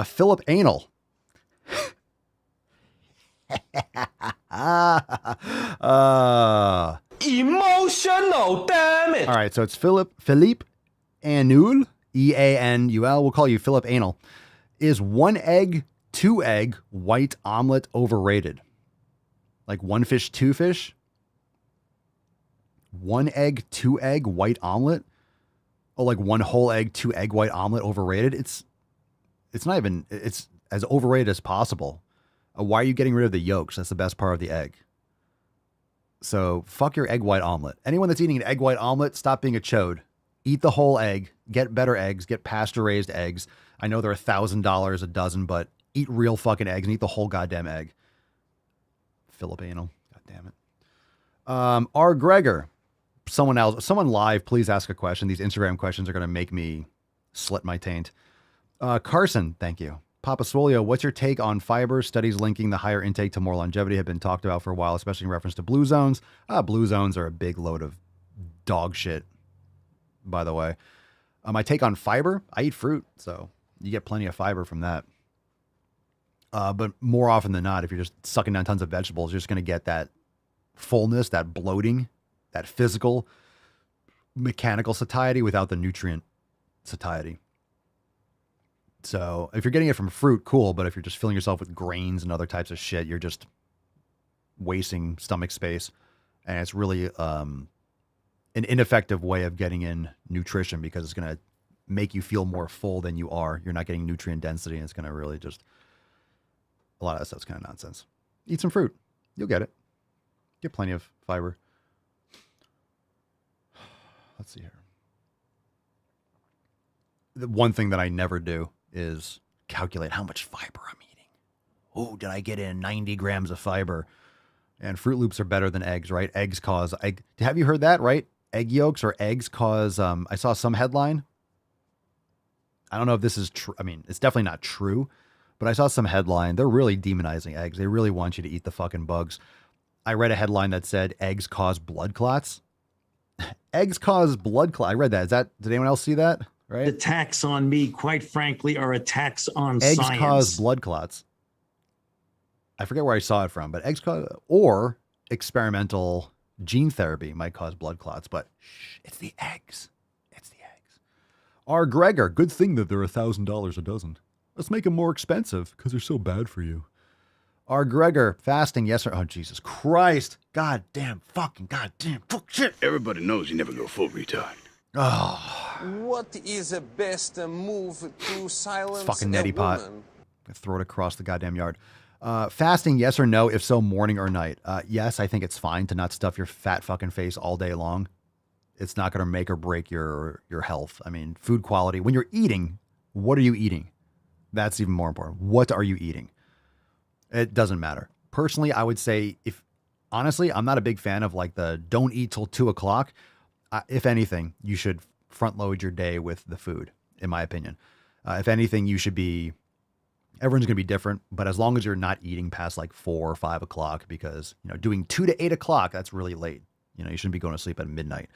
Philip Anal. Emotional, damn it. All right, so it's Philippe Anul, E-A-N-U-L. We'll call you Philip Anal. Is 1 egg, 2 egg white omelet overrated? Like 1 fish, 2 fish? 1 egg, 2 egg white omelet? Oh, like 1 whole egg, 2 egg white omelet overrated? It's not even, it's as overrated as possible. Why are you getting rid of the yolks? That's the best part of the egg. So fuck your egg white omelet. Anyone that's eating an egg white omelet, stop being a chode. Eat the whole egg. Get better eggs. Get pasture-raised eggs. I know they're $1,000 a dozen, but eat real fucking eggs and eat the whole goddamn egg. Filipino. God damn it. R. Gregor. Someone live, please ask a question. These Instagram questions are going to make me slit my taint. Carson, thank you. Papa Swolio, what's your take on fiber? Studies linking the higher intake to more longevity have been talked about for a while, especially in reference to blue zones. Blue zones are a big load of dog shit, by the way. My take on fiber, I eat fruit, so you get plenty of fiber from that. But more often than not, if you're just sucking down tons of vegetables, you're just going to get that fullness, that bloating, that physical, mechanical satiety without the nutrient satiety. So if you're getting it from fruit, cool. But if you're just filling yourself with grains and other types of shit, you're just wasting stomach space. And it's really an ineffective way of getting in nutrition because it's going to make you feel more full than you are. You're not getting nutrient density. And it's going to really just, a lot of that stuff's kind of nonsense. Eat some fruit. You'll get it. Get plenty of fiber. Let's see here. The one thing that I never do is calculate how much fiber I'm eating. Oh, did I get in 90 grams of fiber? And Fruit Loops are better than eggs, right? Eggs cause egg. Have you heard that, right? Egg yolks or eggs cause, I saw some headline. I don't know if this is true. I mean, it's definitely not true, but I saw some headline. They're really demonizing eggs. They really want you to eat the fucking bugs. I read a headline that said eggs cause blood clots. Eggs cause blood clots. I read that. Did anyone else see that? Right? Attacks on me, quite frankly, are attacks on eggs science. Cause blood clots. I forget where I saw it from, but eggs cause, or experimental Gene therapy might cause blood clots, but shh, it's the eggs. It's the eggs. R. Gregor, good thing that they're $1,000 a dozen. Let's make them more expensive because they're so bad for you. R. Gregor, fasting, yes or... Oh, Jesus Christ. God damn, fucking goddamn, fuck shit. Everybody knows you never go full retard. Oh. What is the best move to silence It's fucking neti a pot. woman? Throw it across the goddamn yard. Fasting, yes or no? If so, morning or night? Yes, I think it's fine to not stuff your fat fucking face all day long. It's not going to make or break your health. I mean, food quality. When you're eating, what are you eating? That's even more important. What are you eating? It doesn't matter. Personally, I would say honestly, I'm not a big fan of like the don't eat till 2 o'clock. If anything, you should front load your day with the food, in my opinion. If anything, everyone's going to be different, but as long as you're not eating past like 4 or 5 o'clock, because, doing 2 to 8 o'clock, that's really late. You shouldn't be going to sleep at midnight.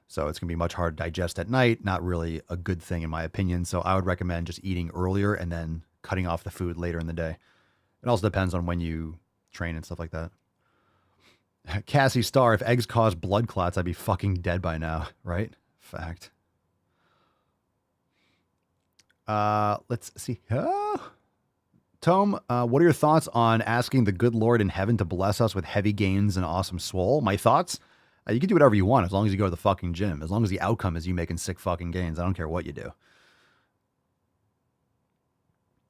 So it's going to be much harder to digest at night. Not really a good thing, in my opinion. So I would recommend just eating earlier and then cutting off the food later in the day. It also depends on when you train and stuff like that. Cassie Star, if eggs cause blood clots, I'd be fucking dead by now, right? Fact. Let's see. Tome, what are your thoughts on asking the good Lord in heaven to bless us with heavy gains and awesome swole? My thoughts? You can do whatever you want as long as you go to the fucking gym. As long as the outcome is you making sick fucking gains. I don't care what you do.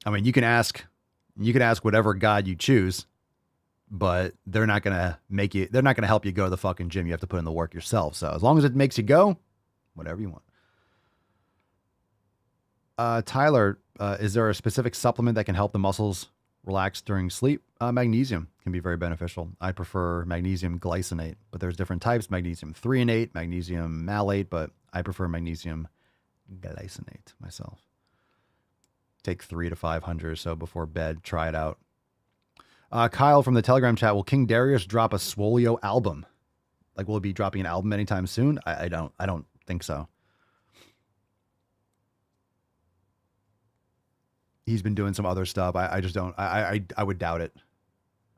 I mean, you can ask whatever God you choose, but they're not going to help you go to the fucking gym. You have to put in the work yourself. So as long as it makes you go, whatever you want. Tyler, is there a specific supplement that can help the muscles relax during sleep? Magnesium can be very beneficial. I prefer magnesium glycinate, but there's different types, magnesium threonate, magnesium malate, but I prefer magnesium glycinate myself. Take 300 to 500 or so before bed. Try it out. Kyle from the Telegram chat, will King Darius drop a Swolio album? Like, will it be dropping an album anytime soon? I don't think so. He's been doing some other stuff. I just don't. I would doubt it.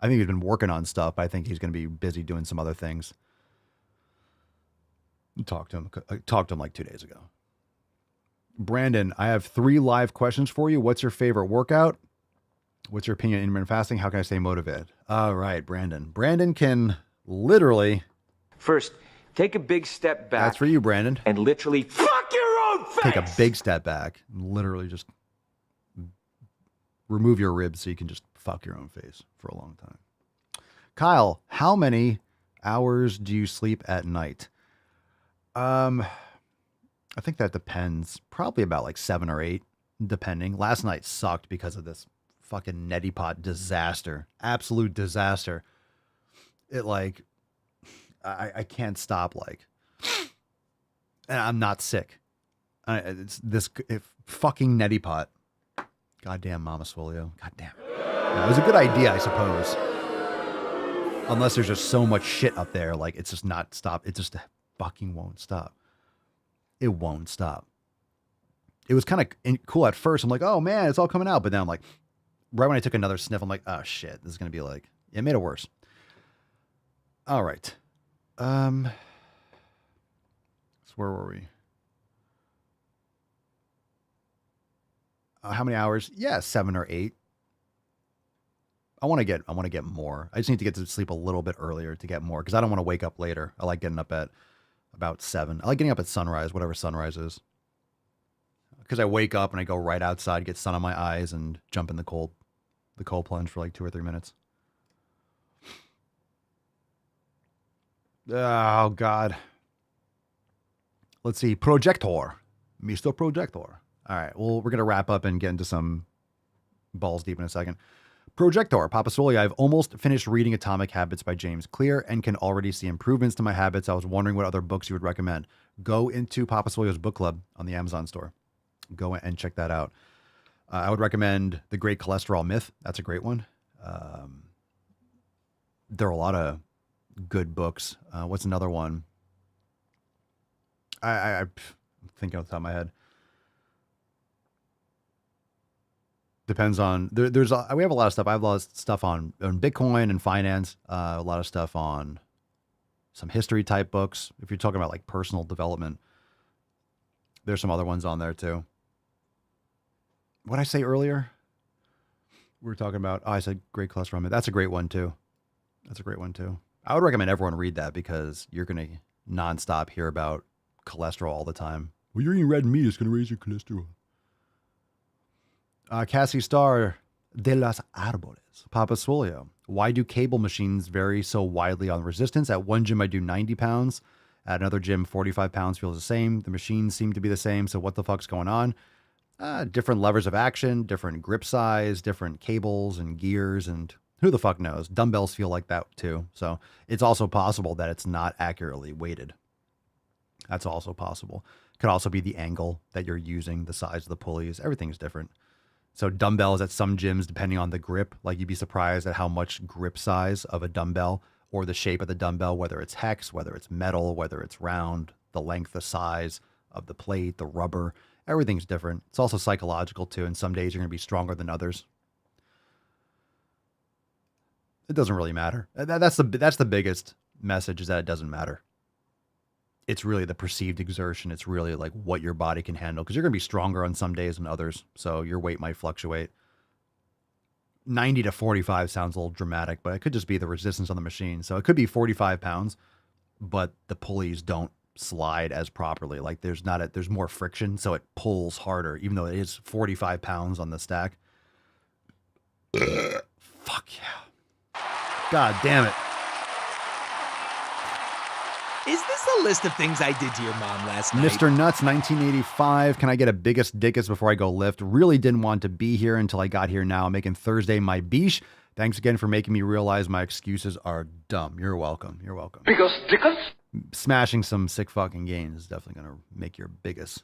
I think he's been working on stuff, but I think he's going to be busy doing some other things. I talked to him like 2 days ago. Brandon, I have 3 live questions for you. What's your favorite workout? What's your opinion on intermittent fasting? How can I stay motivated? All right, Brandon. Brandon can literally... First, take a big step back. That's for you, Brandon. And literally fuck your own face! Take a big step back. Literally just remove your ribs so you can just fuck your own face for a long time. Kyle, how many hours do you sleep at night? I think that depends. Probably about like 7 or 8, depending. Last night sucked because of this fucking neti pot disaster. Absolute disaster. It like, I can't stop like, and I'm not sick. It's this fucking neti pot. Goddamn Mama Swolio. Goddamn. Yeah, it was a good idea, I suppose. Unless there's just so much shit up there. Like, it's just not stop. It just fucking won't stop. It won't stop. It was kind of cool at first. I'm like, oh man, it's all coming out. But then I'm like, right when I took another sniff, I'm like, oh shit, this is going to be like, it made it worse. All right. So where were we? How many hours? Yeah, 7 or 8. I want to get more. I just need to get to sleep a little bit earlier to get more because I don't want to wake up later. I like getting up at about 7. I like getting up at sunrise, whatever sunrise is. Because I wake up and I go right outside, get sun on my eyes, and jump in the cold plunge for like 2 or 3 minutes. Oh God. Let's see. Projector. Mr. Projector. All right. Well, we're going to wrap up and get into some balls deep in a second. Projector, Papa Swolio, I've almost finished reading Atomic Habits by James Clear and can already see improvements to my habits. I was wondering what other books you would recommend. Go into Papa Swolio's book club on the Amazon store. Go and check that out. I would recommend The Great Cholesterol Myth. That's a great one. There are a lot of good books. What's another one? I think off the top of my head. Depends on we have a lot of stuff. I have a lot of stuff on Bitcoin and finance. A lot of stuff on some history type books. If you're talking about like personal development, there's some other ones on there too. What did I say earlier? We were talking about, I said great cholesterol myth. That's a great one too. That's a great one too. I would recommend everyone read that because you're going to nonstop hear about cholesterol all the time. Well, you're eating red meat. It's going to raise your cholesterol. Cassie Starr de los Árboles. Papa Swolio. Why do cable machines vary so widely on resistance? At one gym, I do 90 pounds. At another gym, 45 pounds feels the same. The machines seem to be the same. So what the fuck's going on? Different levers of action, different grip size, different cables and gears, and who the fuck knows? Dumbbells feel like that too. So it's also possible that it's not accurately weighted. That's also possible. Could also be the angle that you're using, the size of the pulleys. Everything's different. So dumbbells at some gyms, depending on the grip, like you'd be surprised at how much grip size of a dumbbell or the shape of the dumbbell, whether it's hex, whether it's metal, whether it's round, the length, the size of the plate, the rubber, everything's different. It's also psychological too. And some days you're going to be stronger than others. It doesn't really matter. That's the biggest message, is that it doesn't matter. It's really the perceived exertion. It's really like what your body can handle, because you're going to be stronger on some days than others. So your weight might fluctuate. 90 to 45 sounds a little dramatic, but it could just be the resistance on the machine. So it could be 45 pounds, but the pulleys don't slide as properly. Like there's more friction, so it pulls harder, even though it is 45 pounds on the stack. Fuck yeah. God damn it. Is this a list of things I did to your mom last night? Mr. Nuts, 1985. Can I get a biggest dickest before I go lift? Really didn't want to be here until I got here now. Making Thursday my biche. Thanks again for making me realize my excuses are dumb. You're welcome. You're welcome. Biggest dickest? Smashing some sick fucking gains is definitely going to make your dickest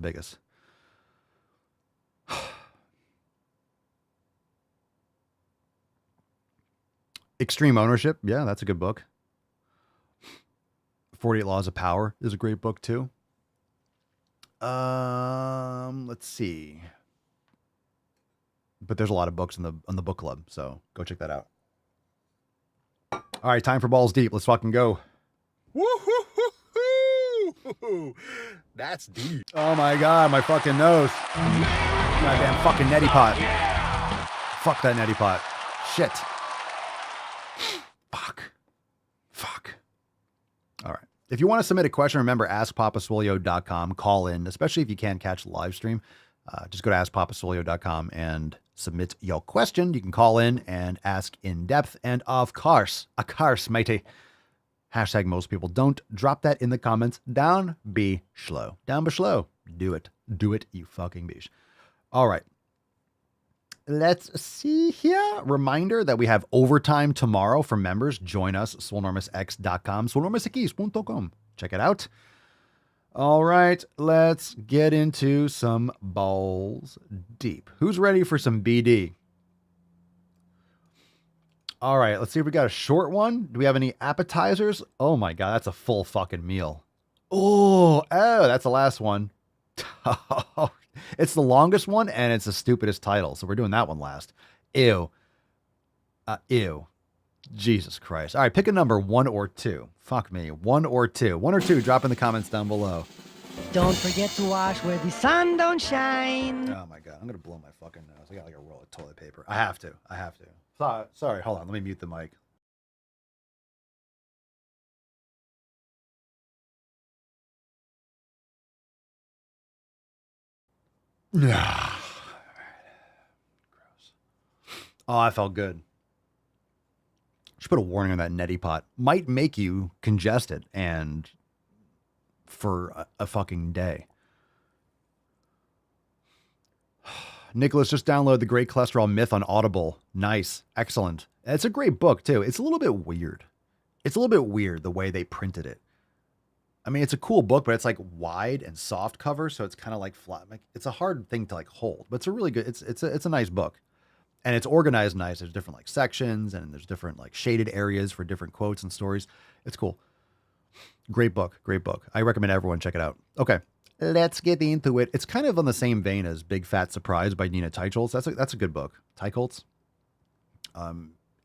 biggest. Extreme Ownership. Yeah, that's a good book. 48 Laws of Power is a great book too. Let's see. But there's a lot of books on the book club, so go check that out. All right, time for Balls Deep. Let's fucking go. Woo-hoo-hoo-hoo. That's deep. Oh my God, my fucking nose. Goddamn fucking neti pot. Fuck that neti pot. Shit. Fuck. All right. If you want to submit a question, remember askpapaswolio.com. Call in, especially if you can't catch the live stream. Just go to askpapaswolio.com and submit your question. You can call in and ask in depth. And of course, matey. Hashtag most people don't. Drop that in the comments. Down be slow. Down be slow. Do it. Do it, you fucking bish. All right. Let's see here. Reminder that we have overtime tomorrow for members. Join us, swolenormousx.com, swolenormousx.com. Check it out. All right, let's get into some balls deep. Who's ready for some BD? All right, let's see if we got a short one. Do we have any appetizers? Oh my God, that's a full fucking meal. Oh, that's the last one. It's the longest one, and it's the stupidest title, so we're doing that one last. Ew. Ew. Jesus Christ. All right, pick a number, 1 or 2. Fuck me, 1 or 2. 1 or 2, drop in the comments down below. Don't forget to wash where the sun don't shine. Oh my God, I'm going to blow my fucking nose. I got like a roll of toilet paper. I have to. Sorry, hold on, let me mute the mic. Gross. Oh, I felt good. Should put a warning on that neti pot. Might make you congested and for a fucking day. Nicholas, just download The Great Cholesterol Myth on Audible. Nice. Excellent. It's a great book, too. It's a little bit weird. It's a little bit weird the way they printed it. I mean, it's a cool book, but it's like wide and soft cover, so it's kind of like flat. Like, it's a hard thing to like hold, but it's a really good. It's a nice book, and it's organized nice. There's different like sections, and there's different like shaded areas for different quotes and stories. It's cool. Great book. Great book. I recommend everyone check it out. Okay, let's get into it. It's kind of on the same vein as Big Fat Surprise by Nina Teicholz. That's a good book. Teicholz.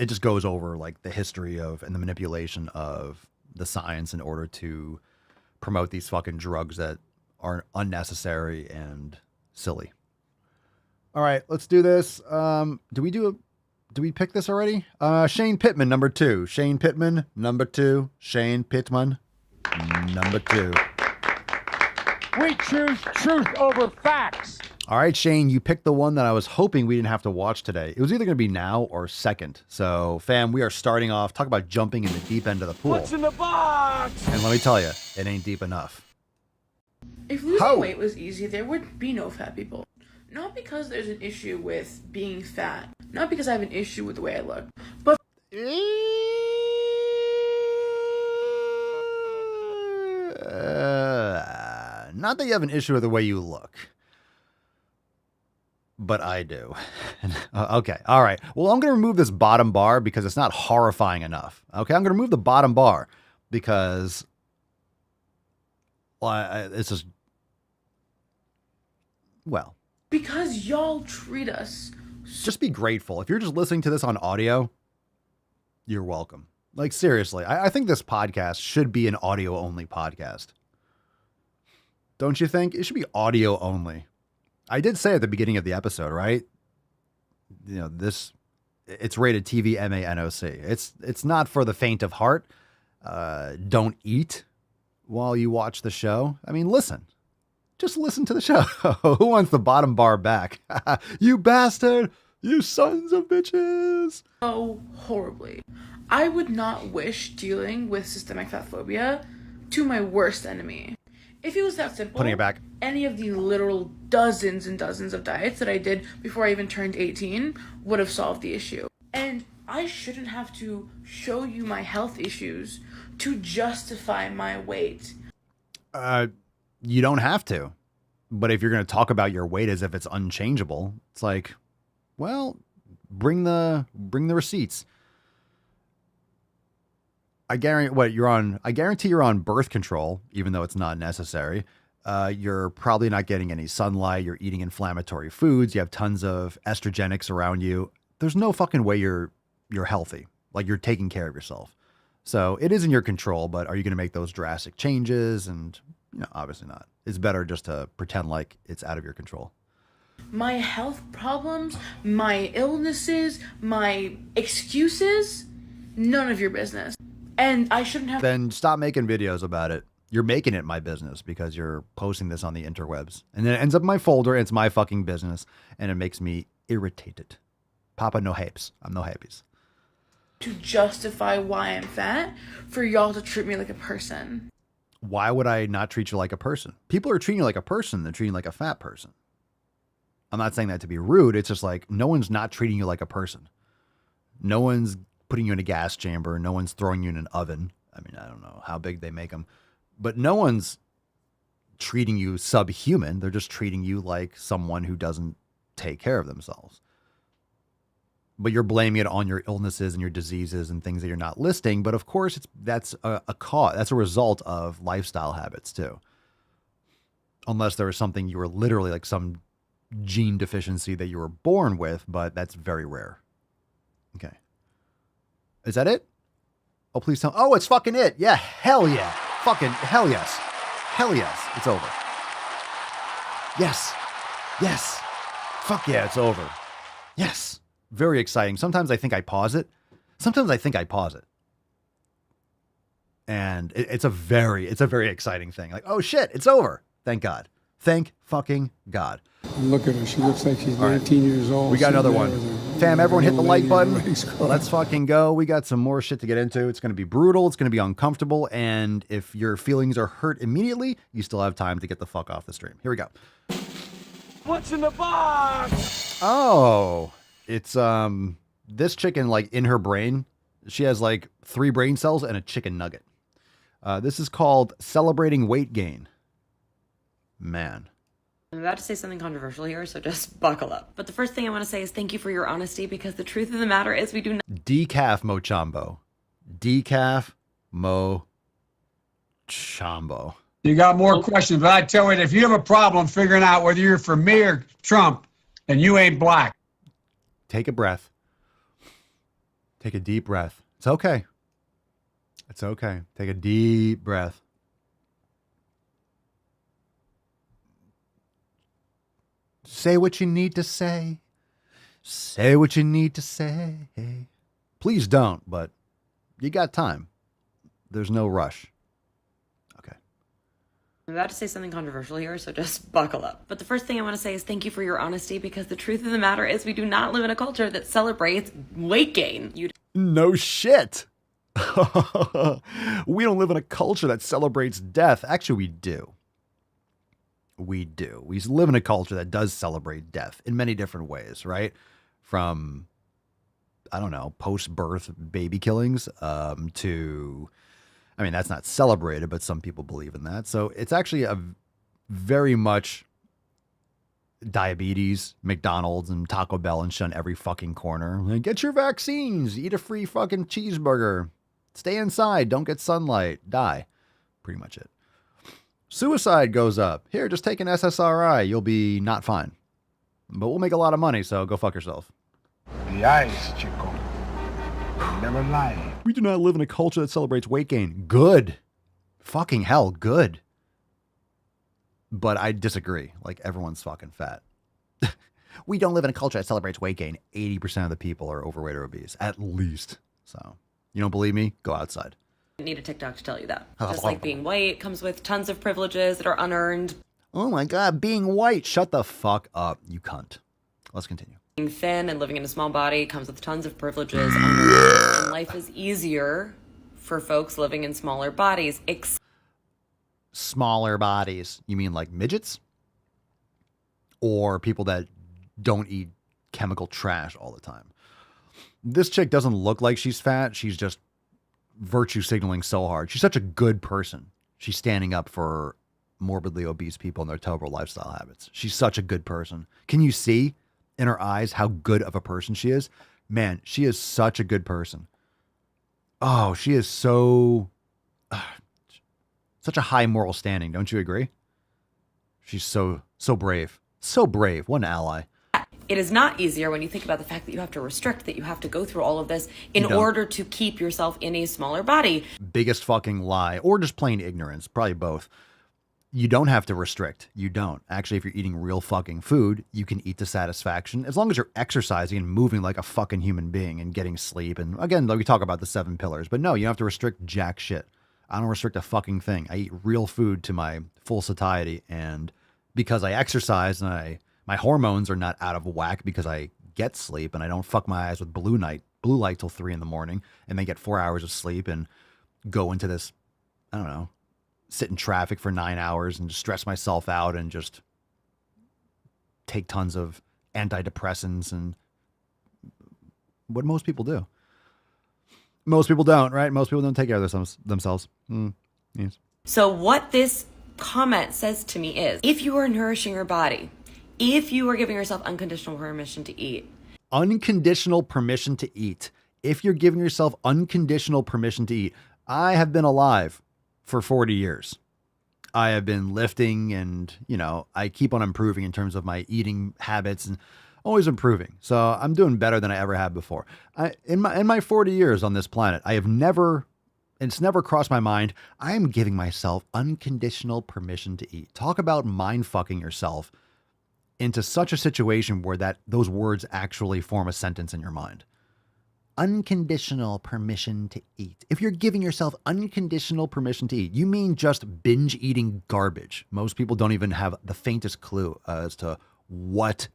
it just goes over like the history of and the manipulation of the science in order to promote these fucking drugs that are unnecessary and silly. All right, let's do this. Do we pick this already? Shane Pittman, number 2. Shane Pittman, number 2. Shane Pittman, number 2. We choose truth over facts. All right, Shane, you picked the one that I was hoping we didn't have to watch today. It was either going to be now or second. So, fam, we are starting off. Talk about jumping in the deep end of the pool. What's in the box? And let me tell you, it ain't deep enough. If losing weight was easy, there would be no fat people. Not because there's an issue with being fat. Not because I have an issue with the way I look. But not that you have an issue with the way you look. But I do. Okay. All right. Well, I'm going to remove this bottom bar because it's not horrifying enough. Okay. I'm going to remove the bottom bar because it's just, well. Because y'all treat us. Just be grateful. If you're just listening to this on audio, you're welcome. Like, seriously, I think this podcast should be an audio only podcast. Don't you think? It should be audio only. I did say at the beginning of the episode, right? You know, it's rated TV MANOC. It's not for the faint of heart. Don't eat while you watch the show. I mean, listen. Just listen to the show. Who wants the bottom bar back? You bastard! You sons of bitches! So horribly. I would not wish dealing with systemic fat phobia to my worst enemy. If it was that simple, putting it back, any of the literal dozens and dozens of diets that I did before I even turned 18 would have solved the issue. And I shouldn't have to show you my health issues to justify my weight. You don't have to. But if you're going to talk about your weight as if it's unchangeable, it's like, well, bring the receipts. I guarantee you're on birth control, even though it's not necessary. You're probably not getting any sunlight. You're eating inflammatory foods. You have tons of estrogenics around you. There's no fucking way you're healthy. Like, you're taking care of yourself. So it is in your control, but are you going to make those drastic changes? And, obviously not. It's better just to pretend like it's out of your control. My health problems, my illnesses, my excuses, none of your business. And I shouldn't have... Then stop making videos about it. You're making it my business because you're posting this on the interwebs. And then it ends up in my folder, and it's my fucking business, and it makes me irritated. Papa no hapes. I'm no happies. To justify why I'm fat, for y'all to treat me like a person. Why would I not treat you like a person? People are treating you like a person. They're treating you like a fat person. I'm not saying that to be rude. It's just like, no one's not treating you like a person. No one's putting you in a gas chamber. No one's throwing you in an oven. I mean, I don't know how big they make them. But no one's treating you subhuman. They're just treating you like someone who doesn't take care of themselves. But you're blaming it on your illnesses and your diseases and things that you're not listing. But of course, that's a cause. That's a result of lifestyle habits too. Unless there was something you were literally like some gene deficiency that you were born with, but that's very rare. Okay. Is that it? Oh, please tell. Oh, it's fucking it. Yeah. Hell yeah. Fucking hell yes. Hell yes. It's over. Yes. Yes. Fuck yeah. It's over. Yes. Very exciting. Sometimes I think I pause it. And it's a very exciting thing. Like, oh shit, it's over. Thank God. Thank fucking God. Look at her. She looks like she's 19 years old. We got another one. Fam, everyone hit the like button. Let's fucking go. We got some more shit to get into. It's going to be brutal. It's going to be uncomfortable. And if your feelings are hurt immediately, you still have time to get the fuck off the stream. Here we go. What's in the box? Oh, it's this chicken, like, in her brain. She has like 3 brain cells and a chicken nugget. This is called Celebrating Weight Gain. Man. I'm about to say something controversial here, so just buckle up. But the first thing I want to say is thank you for your honesty, because the truth of the matter is we do not... Decaf Mochambo. Decaf Mochambo. You got more questions, but I tell you, if you have a problem figuring out whether you're for me or Trump, then you ain't black. Take a breath. Take a deep breath. It's okay. It's okay. Take a deep breath. Say what you need to say. Say what you need to say. Please don't, but you got time. There's no rush. I'm about to say something controversial here, so just buckle up. But the first thing I want to say is thank you for your honesty, because the truth of the matter is we do not live in a culture that celebrates weight gain. No shit. We don't live in a culture that celebrates death. Actually, we do. We do. We live in a culture that does celebrate death in many different ways, right? From, I don't know, post-birth baby killings to... I mean, that's not celebrated, but some people believe in that. So it's actually a very much diabetes, McDonald's, and Taco Bell and shun every fucking corner. Like, get your vaccines, eat a free fucking cheeseburger, stay inside, don't get sunlight, die. Pretty much it. Suicide goes up. Here, just take an SSRI, you'll be not fine. But we'll make a lot of money, so go fuck yourself. The eyes, Chico. Never lie. We do not live in a culture that celebrates weight gain. Good. Fucking hell, good. But I disagree. Like, everyone's fucking fat. We don't live in a culture that celebrates weight gain. 80% of the people are overweight or obese, at least. So, you don't believe me? Go outside. I need a TikTok to tell you that. Just like being white comes with tons of privileges that are unearned. Oh my God, being white. Shut the fuck up, you cunt. Let's continue. Being thin and living in a small body comes with tons of privileges. And life is easier for folks living in smaller bodies. Smaller bodies? You mean like midgets? Or people that don't eat chemical trash all the time? This chick doesn't look like she's fat. She's just virtue signaling so hard. She's such a good person. She's standing up for morbidly obese people and their terrible lifestyle habits. She's such a good person. Can you see in her eyes how good of a person she is? Man, she is such a good person. Oh, she is so... such a high moral standing, don't you agree? She's so brave. So brave. What an ally. It is not easier when you think about the fact that you have to restrict, that you have to go through all of this in order to keep yourself in a smaller body. Biggest fucking lie. Or just plain ignorance. Probably both. You don't have to restrict. You don't. Actually, if you're eating real fucking food, you can eat to satisfaction as long as you're exercising and moving like a fucking human being and getting sleep. And again, like we talk about the 7 pillars, but no, you don't have to restrict jack shit. I don't restrict a fucking thing. I eat real food to my full satiety. And because I exercise and my hormones are not out of whack because I get sleep and I don't fuck my eyes with blue light till 3 a.m. and then get 4 hours of sleep and go into this, I don't know, sit in traffic for 9 hours and just stress myself out and just take tons of antidepressants and what most people do. Most people don't, right? Most people don't take care of themselves. Yes. So what this comment says to me is, if you are nourishing your body, if you are giving yourself unconditional permission to eat. Unconditional permission to eat. If you're giving yourself unconditional permission to eat. I have been alive for 40 years. I have been lifting and, you know, I keep on improving in terms of my eating habits and always improving. So I'm doing better than I ever have before. In my 40 years on this planet, I have never, it's never crossed my mind, I am giving myself unconditional permission to eat. Talk about mind fucking yourself into such a situation where those words actually form a sentence in your mind. Unconditional permission to eat. If you're giving yourself unconditional permission to eat, you mean just binge eating garbage. Most people don't even have the faintest clue as to what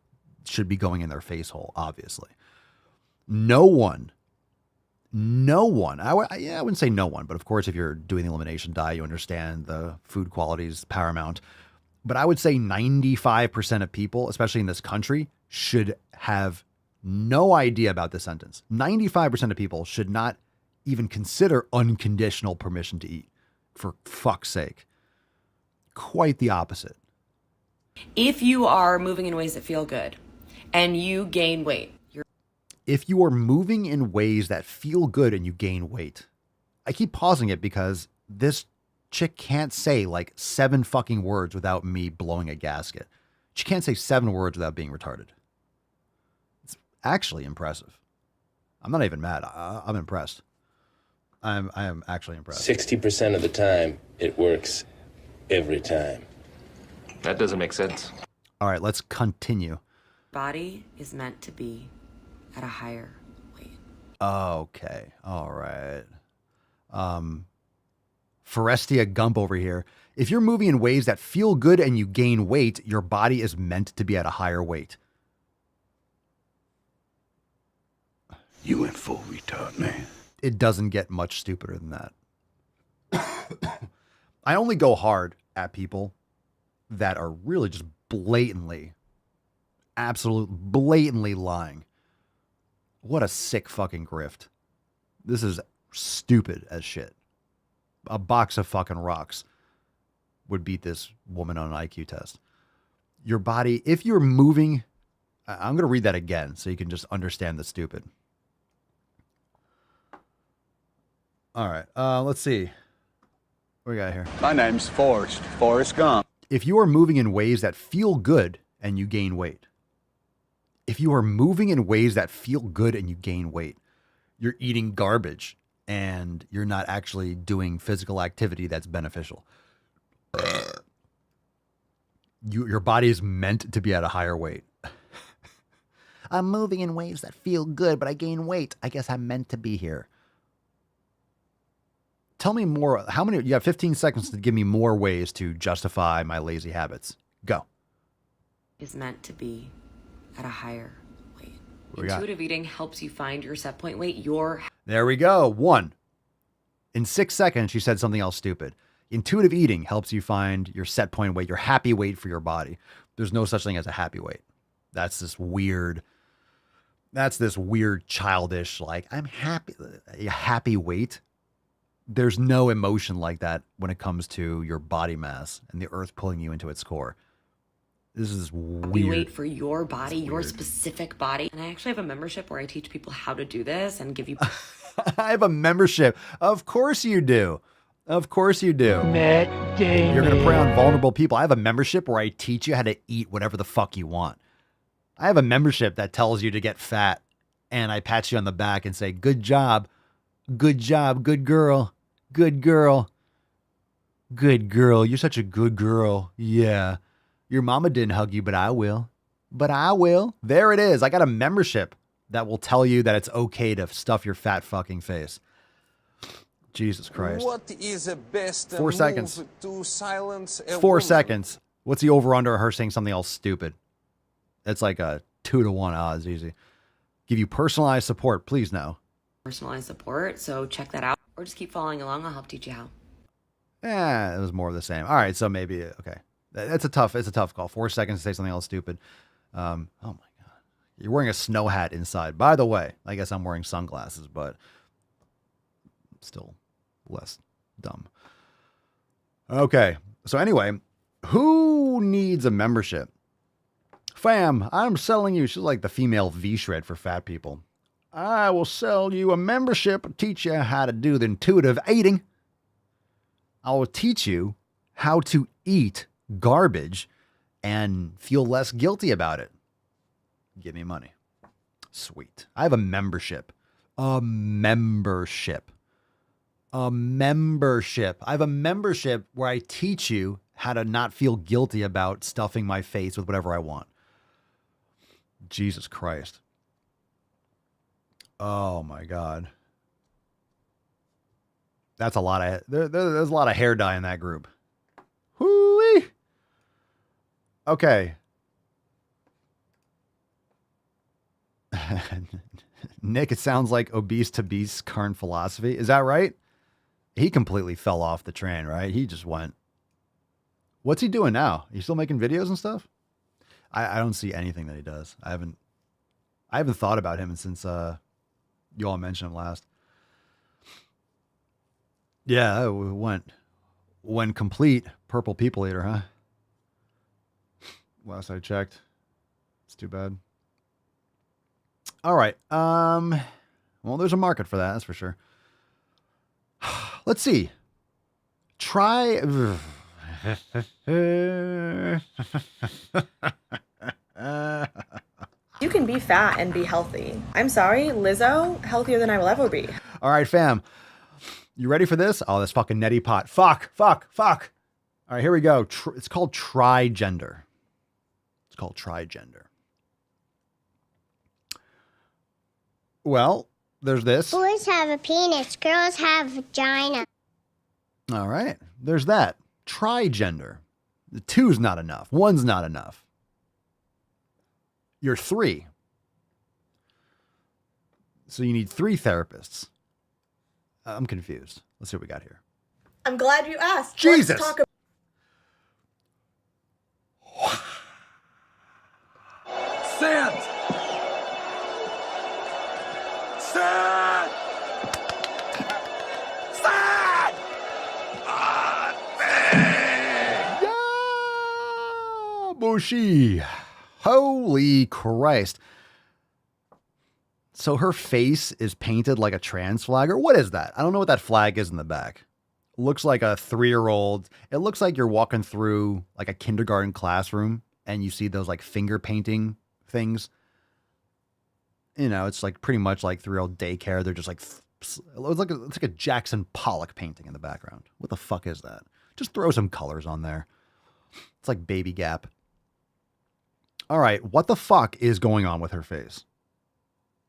should be going in their face hole, obviously. No one, I wouldn't say no one, but of course, if you're doing the elimination diet, you understand the food quality is paramount. But I would say 95% of people, especially in this country, should have no idea about this sentence. 95% of people should not even consider unconditional permission to eat. For fuck's sake. Quite the opposite. If you are moving in ways that feel good and you gain weight. If you are moving in ways that feel good and you gain weight. I keep pausing it because this chick can't say like 7 fucking words without me blowing a gasket. She can't say 7 words without being retarded. It's actually impressive. I'm not even mad. I'm impressed. I am actually impressed. 60% of the time, it works every time. That doesn't make sense. All right, let's continue. Body is meant to be at a higher weight. Okay. All right. Forestia Gump over here. If you're moving in ways that feel good and you gain weight, your body is meant to be at a higher weight. You went full retard, man. It doesn't get much stupider than that. I only go hard at people that are really just blatantly, blatantly lying. What a sick fucking grift. This is stupid as shit. A box of fucking rocks would beat this woman on an IQ test. Your body, if you're moving, I'm going to read that again so you can just understand the stupid. All right, let's see. What we got here? My name's Forrest Gump. If you are moving in ways that feel good and you gain weight. If you are moving in ways that feel good and you gain weight, you're eating garbage and you're not actually doing physical activity that's beneficial. Your body is meant to be at a higher weight. I'm moving in ways that feel good, but I gain weight. I guess I'm meant to be here. Tell me more. How many? You have 15 seconds to give me more ways to justify my lazy habits. Go. Is meant to be at a higher weight. We got? Intuitive eating helps you find your set point weight. There we go. 1. In 6 seconds, she said something else stupid. Intuitive eating helps you find your set point weight, your happy weight for your body. There's no such thing as a happy weight. That's this weird childish, like, I'm happy. A happy weight. There's no emotion like that when it comes to your body mass and the earth pulling you into its core. This is weird. Weight for your body, your specific body. And I actually have a membership where I teach people how to do this and give you... I have a membership. Of course you do. Of course you do. You're going to prey on vulnerable people. I have a membership where I teach you how to eat whatever the fuck you want. I have a membership that tells you to get fat. And I pat you on the back and say, good job. Good job. Good girl. Good girl. Good girl. You're such a good girl. Yeah. Your mama didn't hug you, but I will. But I will. There it is. I got a membership that will tell you that it's okay to stuff your fat fucking face. Jesus Christ. What is the best 4 seconds. to silence a 4 woman? seconds. What's the over under her saying something else stupid? It's like a 2-to-1 odds. Easy. Give you personalized support. Please no. Personalized support, so check that out. Or just keep following along. I'll help teach you how. It was more of the same. All right, so maybe, okay. It's a tough call. 4 seconds to say something else stupid. Oh my God. You're wearing a snow hat inside. By the way, I guess I'm wearing sunglasses, but still less dumb. Okay. So anyway, who needs a membership? Fam, I'm selling you. She's like the female V-Shred for fat people. I will sell you a membership and teach you how to do the intuitive eating. I will teach you how to eat garbage and feel less guilty about it. Give me money. Sweet. I have a membership. A membership. A membership. I have a membership where I teach you how to not feel guilty about stuffing my face with whatever I want. Jesus Christ. Oh my God. That's a lot of, there's a lot of hair dye in that group. Hoo-wee. Okay. Nick, it sounds like obese to beast current philosophy. Is that right? He completely fell off the train, right? He just went. What's he doing now? He's still making videos and stuff? I don't see anything that he does. I haven't thought about him since you all mentioned him last. Yeah, it went complete purple people eater, huh? Last I checked. It's too bad. All right. Well, there's a market for that, that's for sure. Let's see. Try. You can can be fat and be healthy. I'm sorry, Lizzo, healthier than I will ever be. All right, fam. You ready for this? Oh, this fucking neti pot. Fuck. All right, here we go. It's called Trigender. Well, there's this. Boys have a penis, girls have a vagina. All right, there's that. Trigender. The 2's not enough. 1's not enough. You're 3. So you need 3 therapists. I'm confused. Let's see what we got here. I'm glad you asked. Jesus. Let's talk about Sand! Sand! Sand! Yeah, Bushi. Holy Christ. So her face is painted like a trans flag, or what is that? I don't know what that flag is in the back. Looks like a 3-year-old. It looks like you're walking through like a kindergarten classroom and you see those like finger painting things. You know, it's like pretty much like 3-year-old daycare. They're just like, it's like a Jackson Pollock painting in the background. What the fuck is that? Just throw some colors on there. It's like Baby Gap. All right, what the fuck is going on with her face?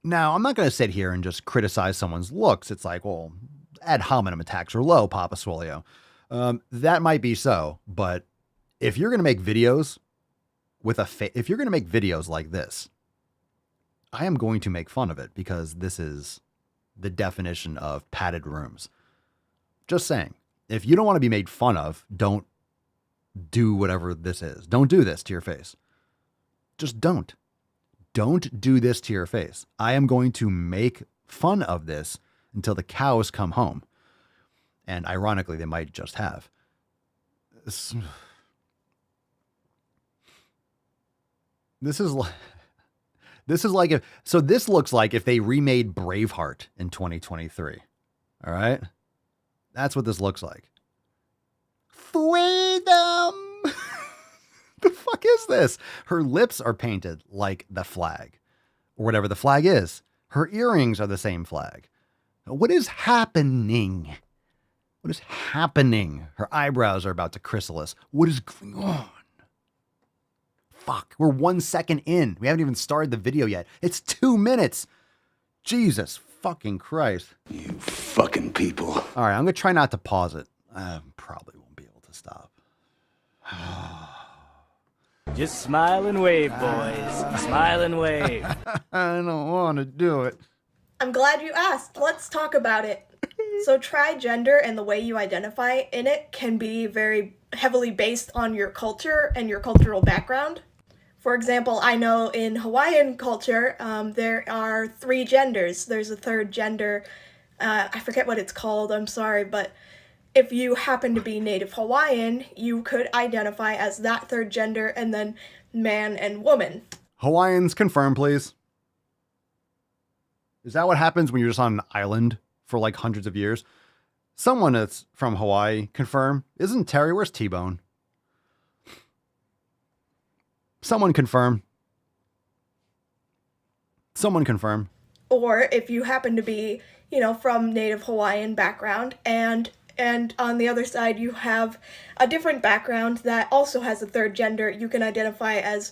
Now, I'm not going to sit here and just criticize someone's looks. It's like, well, ad hominem attacks are low, Papa Swolio. That might be so, but if you're going to make videos with if you're going to make videos like this, I am going to make fun of it because this is the definition of padded rooms. Just saying, if you don't want to be made fun of, don't do whatever this is. Don't do this to your face. Just don't. Don't do this to your face. I am going to make fun of this until the cows come home. And ironically, they might just have. This is like if, so this looks like if they remade Braveheart in 2023. All right. That's what this looks like. Freedom. The fuck is this? Her lips are painted like the flag or whatever the flag is. Her earrings are the same flag. What is happening? What is happening? Her eyebrows are about to chrysalis. What is going on? Fuck, we're 1 second in. We haven't even started the video yet. It's 2 minutes. Jesus fucking Christ. You fucking people. All right, I'm going to try not to pause it. I probably won't be able to stop. Just smile and wave, boys. Smile and wave. I don't want to do it. I'm glad you asked. Let's talk about it. So trigender and the way you identify in it can be very heavily based on your culture and your cultural background. For example, I know in Hawaiian culture, there are 3 genders. There's a 3rd gender. I forget what it's called. I'm sorry, but if you happen to be Native Hawaiian, you could identify as that 3rd gender and then man and woman. Hawaiians, confirm, please. Is that what happens when you're just on an island for like hundreds of years? Someone that's from Hawaii, confirm. Isn't Terry? Where's T-Bone? Someone confirm. Someone confirm. Or if you happen to be, from Native Hawaiian background and on the other side you have a different background that also has a 3rd gender, you can identify as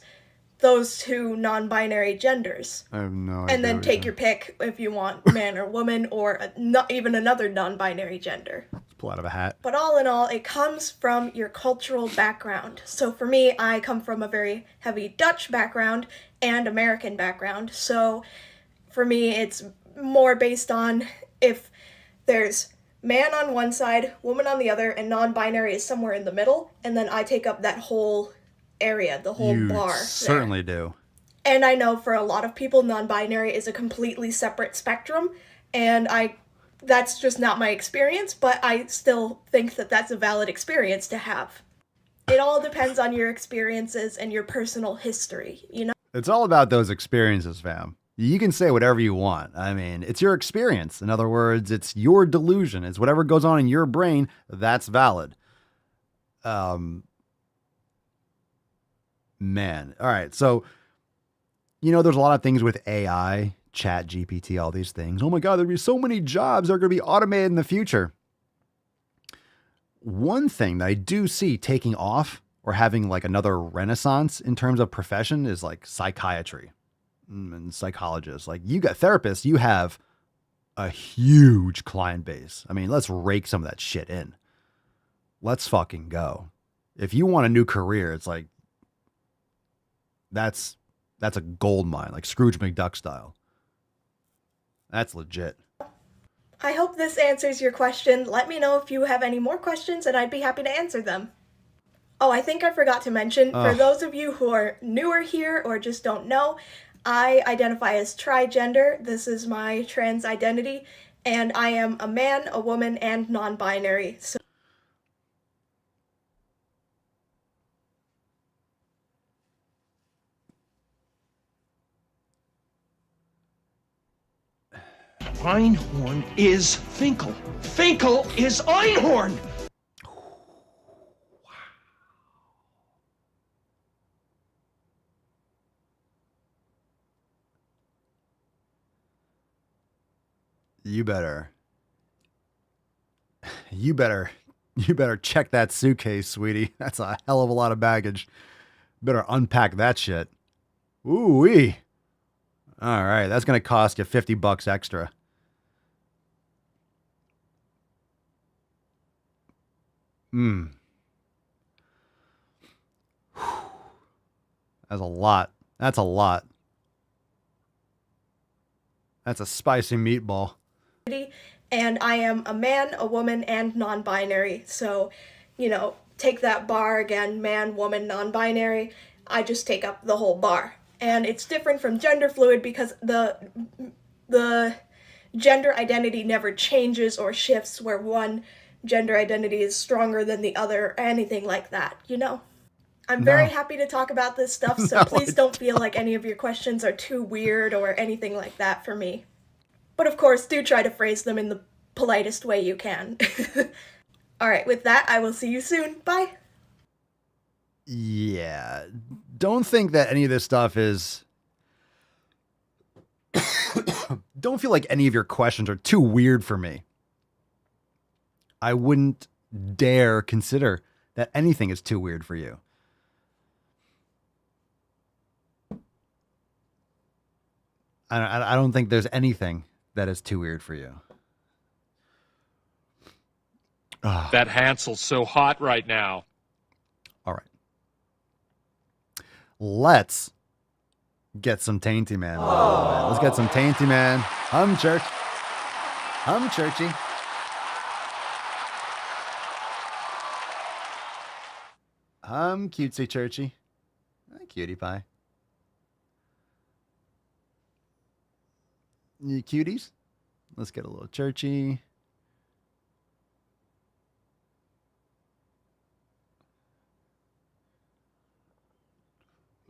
those 2 non-binary genders. I have no idea. And then take your pick if you want man or woman or not even another non-binary gender. Let's pull out of a hat. But all in all, it comes from your cultural background. So for me, I come from a very heavy Dutch background and American background. So for me, it's more based on if there's man on one side, woman on the other, and non-binary is somewhere in the middle, and then I take up that whole area, the whole bar. You certainly do. And I know for a lot of people, non-binary is a completely separate spectrum, and that's just not my experience, but I still think that that's a valid experience to have. It all depends on your experiences and your personal history, It's all about those experiences, fam. You can say whatever you want. I mean, it's your experience. In other words, it's your delusion. It's whatever goes on in your brain, that's valid. Man. All right. So, You know, there's a lot of things with AI, Chat GPT, all these things. Oh my God, there'll be so many jobs that are going to be automated in the future. One thing that I do see taking off or having like another renaissance in terms of profession is like psychiatry and psychologists. Like you got therapists, you have a huge client base. I mean, let's rake some of that shit in. Let's fucking go. If you want a new career, it's like, that's a gold mine, like Scrooge McDuck style. That's legit. I hope this answers your question. Let me know if you have any more questions and I'd be happy to answer them. Oh, I think I forgot to mention, for those of you who are newer here or just don't know, I identify as trigender. This is my trans identity, and I am a man, a woman, and non-binary. So Einhorn is Finkel. Finkel is Einhorn! You better check that suitcase, sweetie. That's a hell of a lot of baggage. Better unpack that shit. Ooh-wee. All right, that's going to cost you $50 extra. That's a lot. That's a lot. That's a spicy meatball. and I am a man, a woman, and non-binary. So, you know, take that bar again, man, woman, non-binary. I just take up the whole bar. And it's different from gender fluid because the gender identity never changes or shifts where one gender identity is stronger than the other or anything like that, you know? I'm very happy to talk about this stuff, so please don't feel like any of your questions are too weird or anything like that for me. But of course, do try to phrase them in the politest way you can. Alright, with that, I will see you soon. Bye! Yeah. Don't think that any of this stuff is... Don't feel like any of your questions are too weird for me. I wouldn't dare consider that anything is too weird for you. I don't think there's anything that is too weird for you. That Hansel's so hot right now. All right. Let's get some Tainty Man. Let's get some Tainty Man. Hum church. Hum churchy. Hum cutesy churchy. Cutie pie. You cuties? Let's get a little churchy.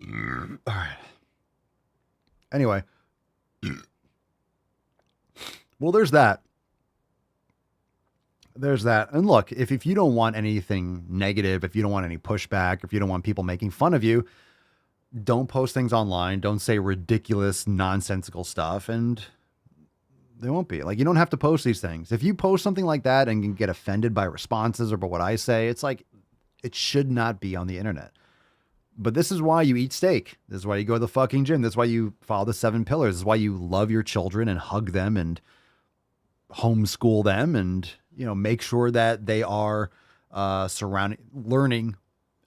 All right. Anyway. Well, there's that. There's that. And look, if you don't want anything negative, if you don't want any pushback, if you don't want people making fun of you, don't post things online. Don't say ridiculous, nonsensical stuff. And they won't be. Like, you don't have to post these things. If you post something like that and can get offended by responses or by what I say, it's like, it should not be on the internet. But this is why you eat steak. This is why you go to the fucking gym. This is why you follow the 7 pillars. This is why you love your children and hug them and homeschool them and, you know, make sure that they are learning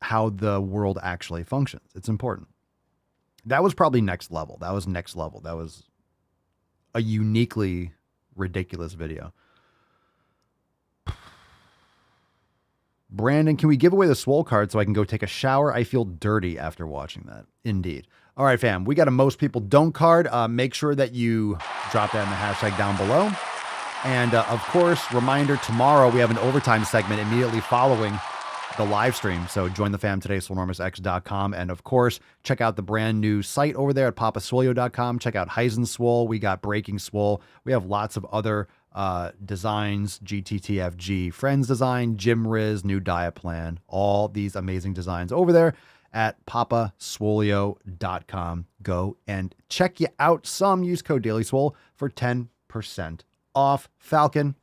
how the world actually functions. It's important. That was probably next level. That was next level. That was a uniquely ridiculous video. Brandon, can we give away the Swole card so I can go take a shower? I feel dirty after watching that. Indeed. All right, fam. We got a most people don't card. Make sure that you drop that in the hashtag down below. And of course, reminder, tomorrow we have an overtime segment immediately following the live stream. So join the fam today, swolenormousx.com. And of course, check out the brand new site over there at papaswolio.com. Check out Heisen Swole. We got Breaking Swole. We have lots of other designs, GTTFG, Friends Design, Jim Riz, new diet plan, all these amazing designs over there. at papaswolio.com. Go and check you out some. Use code Daily Swole for 10% off. Falcon,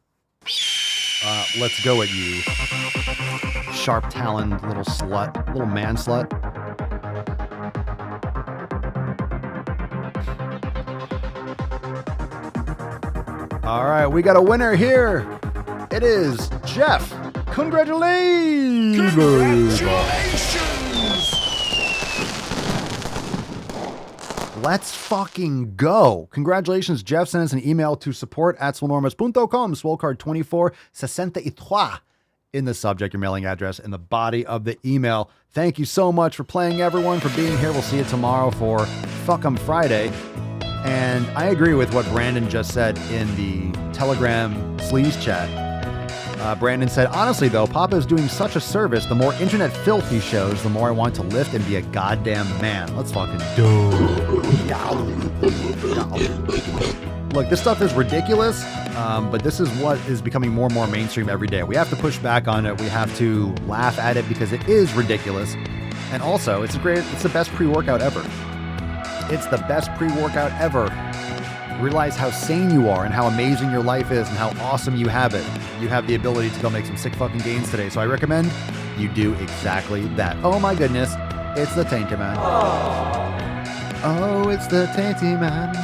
let's go at you. Sharp-taloned little slut, little man slut. All right, we got a winner here. It is Jeff. Congratulations! Let's fucking go. Congratulations, Jeff. Send us an email to support@swolenormous.com. Swolecard 2463 in the subject, your mailing address in the body of the email. Thank you so much for playing, everyone, for being here. We'll see you tomorrow for Fuck 'em Friday. And I agree with what Brandon just said in the Telegram sleaze chat. Brandon said, honestly, though, Papa is doing such a service. The more internet filth he shows, the more I want to lift and be a goddamn man. Let's fucking do it. Look, this stuff is ridiculous, but this is what is becoming more and more mainstream every day. We have to push back on it. We have to laugh at it because it is ridiculous. And also, it's the best pre-workout ever. It's the best pre-workout ever. Realize how sane you are and how amazing your life is and how awesome you have it. You have the ability to go make some sick fucking gains today. So I recommend you do exactly that. Oh my goodness. It's the Tainty Man. Oh, it's the Tainty Man.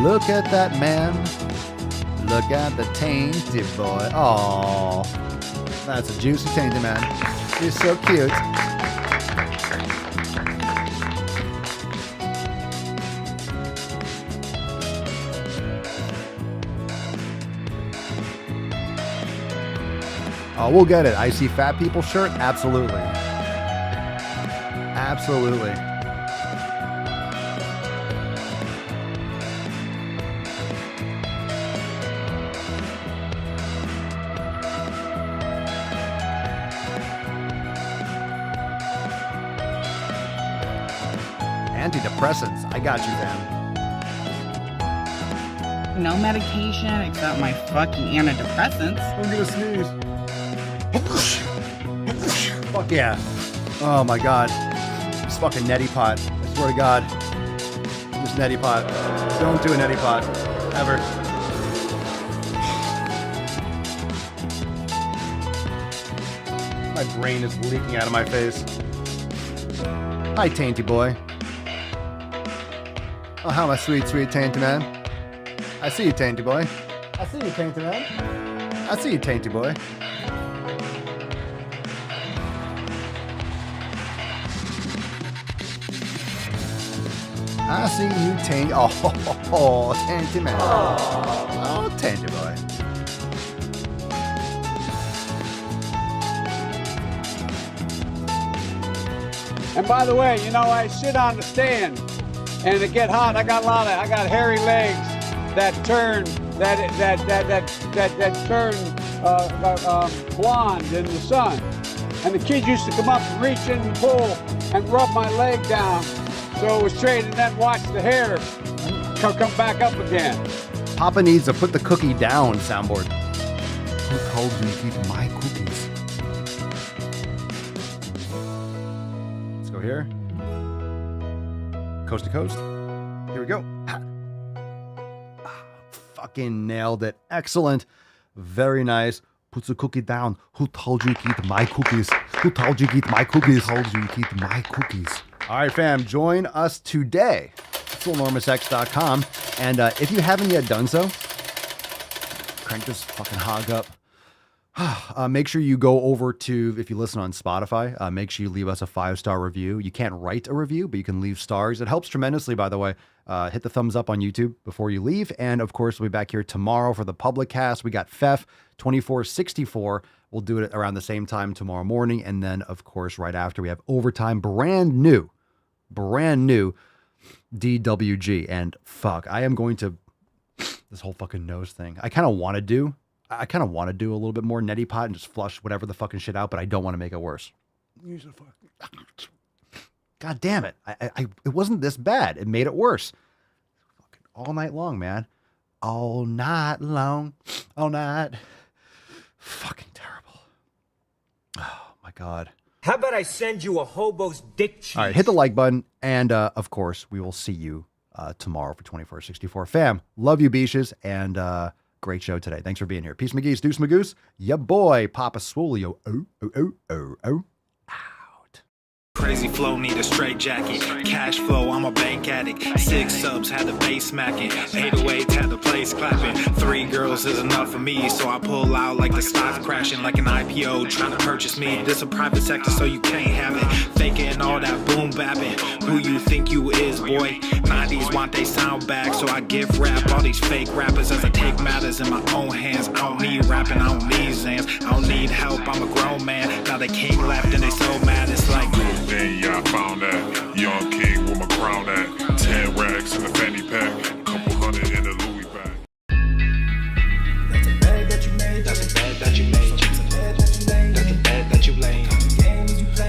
Look at that man. Look at the Tainty boy. Oh, that's a juicy Tainty Man. He's so cute. Oh, we'll get it. I see fat people shirt? Absolutely. Absolutely. Antidepressants. I got you, man. No medication except my fucking antidepressants. I'm gonna sneeze. Fuck yeah. Oh my god. This fucking neti pot. I swear to god. This neti pot. Don't do a neti pot. Ever. My brain is leaking out of my face. Hi, Tainty boy. Oh, how my sweet, sweet Tainty man. I see you, Tainty boy. I see you, Tainty man. I see you, Tainty boy. I see you, Tainty. Oh, Tainty man. Oh, Tainty boy. And by the way, you know, I sit on the stand and it get hot. I got hairy legs that turn blonde in the sun. And the kids used to come up and reach in and pull and rub my leg down so it was straight, and then watch the hair come back up again. Papa needs to put the cookie down soundboard. Who told you to keep my cookies? Let's go here. Coast to coast. Here we go. Fucking nailed it. Excellent. Very nice. Put the cookie down. Who told you to eat my cookies? Who told you to eat my cookies? Who told you to eat my cookies? All right, fam. Join us today. SwoleNormousX.com. And if you haven't yet done so, crank this fucking hog up. Make sure you go over to, if you listen on Spotify, make sure you leave us a 5-star review. You can't write a review, but you can leave stars. It helps tremendously, by the way. Hit the thumbs up on YouTube before you leave. And of course, we'll be back here tomorrow for the public cast. We got FEF 2464. We'll do it around the same time tomorrow morning. And then, of course, right after, we have Overtime, brand new DWG. And fuck, I am going to, this whole fucking nose thing, I kind of want to do a little bit more neti pot and just flush whatever the fucking shit out, but I don't want to make it worse. God damn it. It wasn't this bad. It made it worse. Fucking all night long, man. All night long. All night. Fucking terrible. Oh my God. How about I send you a hobo's dick cheese? All right, hit the like button. And, of course, we will see you tomorrow for 2464. Fam, love you, beaches, and great show today. Thanks for being here. Peace, McGee's, Deuce Magoose. Ya boy, Papa Swolio. Oh. Crazy flow, need a straight jacket. Cash flow, I'm a bank addict. 6 subs, had the bass smacking. 808s, had the place clapping. 3 girls is enough for me, so I pull out like the stock crashing. Like an IPO, trying to purchase me. This a private sector, so you can't have it. Faking all that boom bapping. Who you think you is, boy? 90s want they sound back, so I give rap all these fake rappers as I take matters in my own hands. I don't need rapping, I don't need Zans. I don't need help, I'm a grown man. Now they king left and they so mad, it's like... Then yeah, I found that young king with my crown at 10 racks in the fanny pack, couple hundred in the Louis bag. That's a bed that you made. That's a bed that you made. That's a bed that you laid. That's a bed that you laid.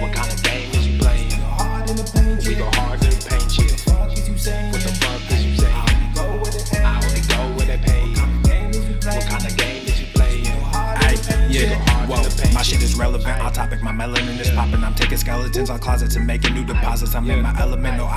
What kind of game is you playing? We go hard in the paint, yeah. What the fuck is you saying? I only go where they pay. What kind of game is you playing? Yeah, whoa, my shit is relevant. On topic, my melanin is popping. I'm taking skeletons on closets and making new deposits. I'm in my element. No,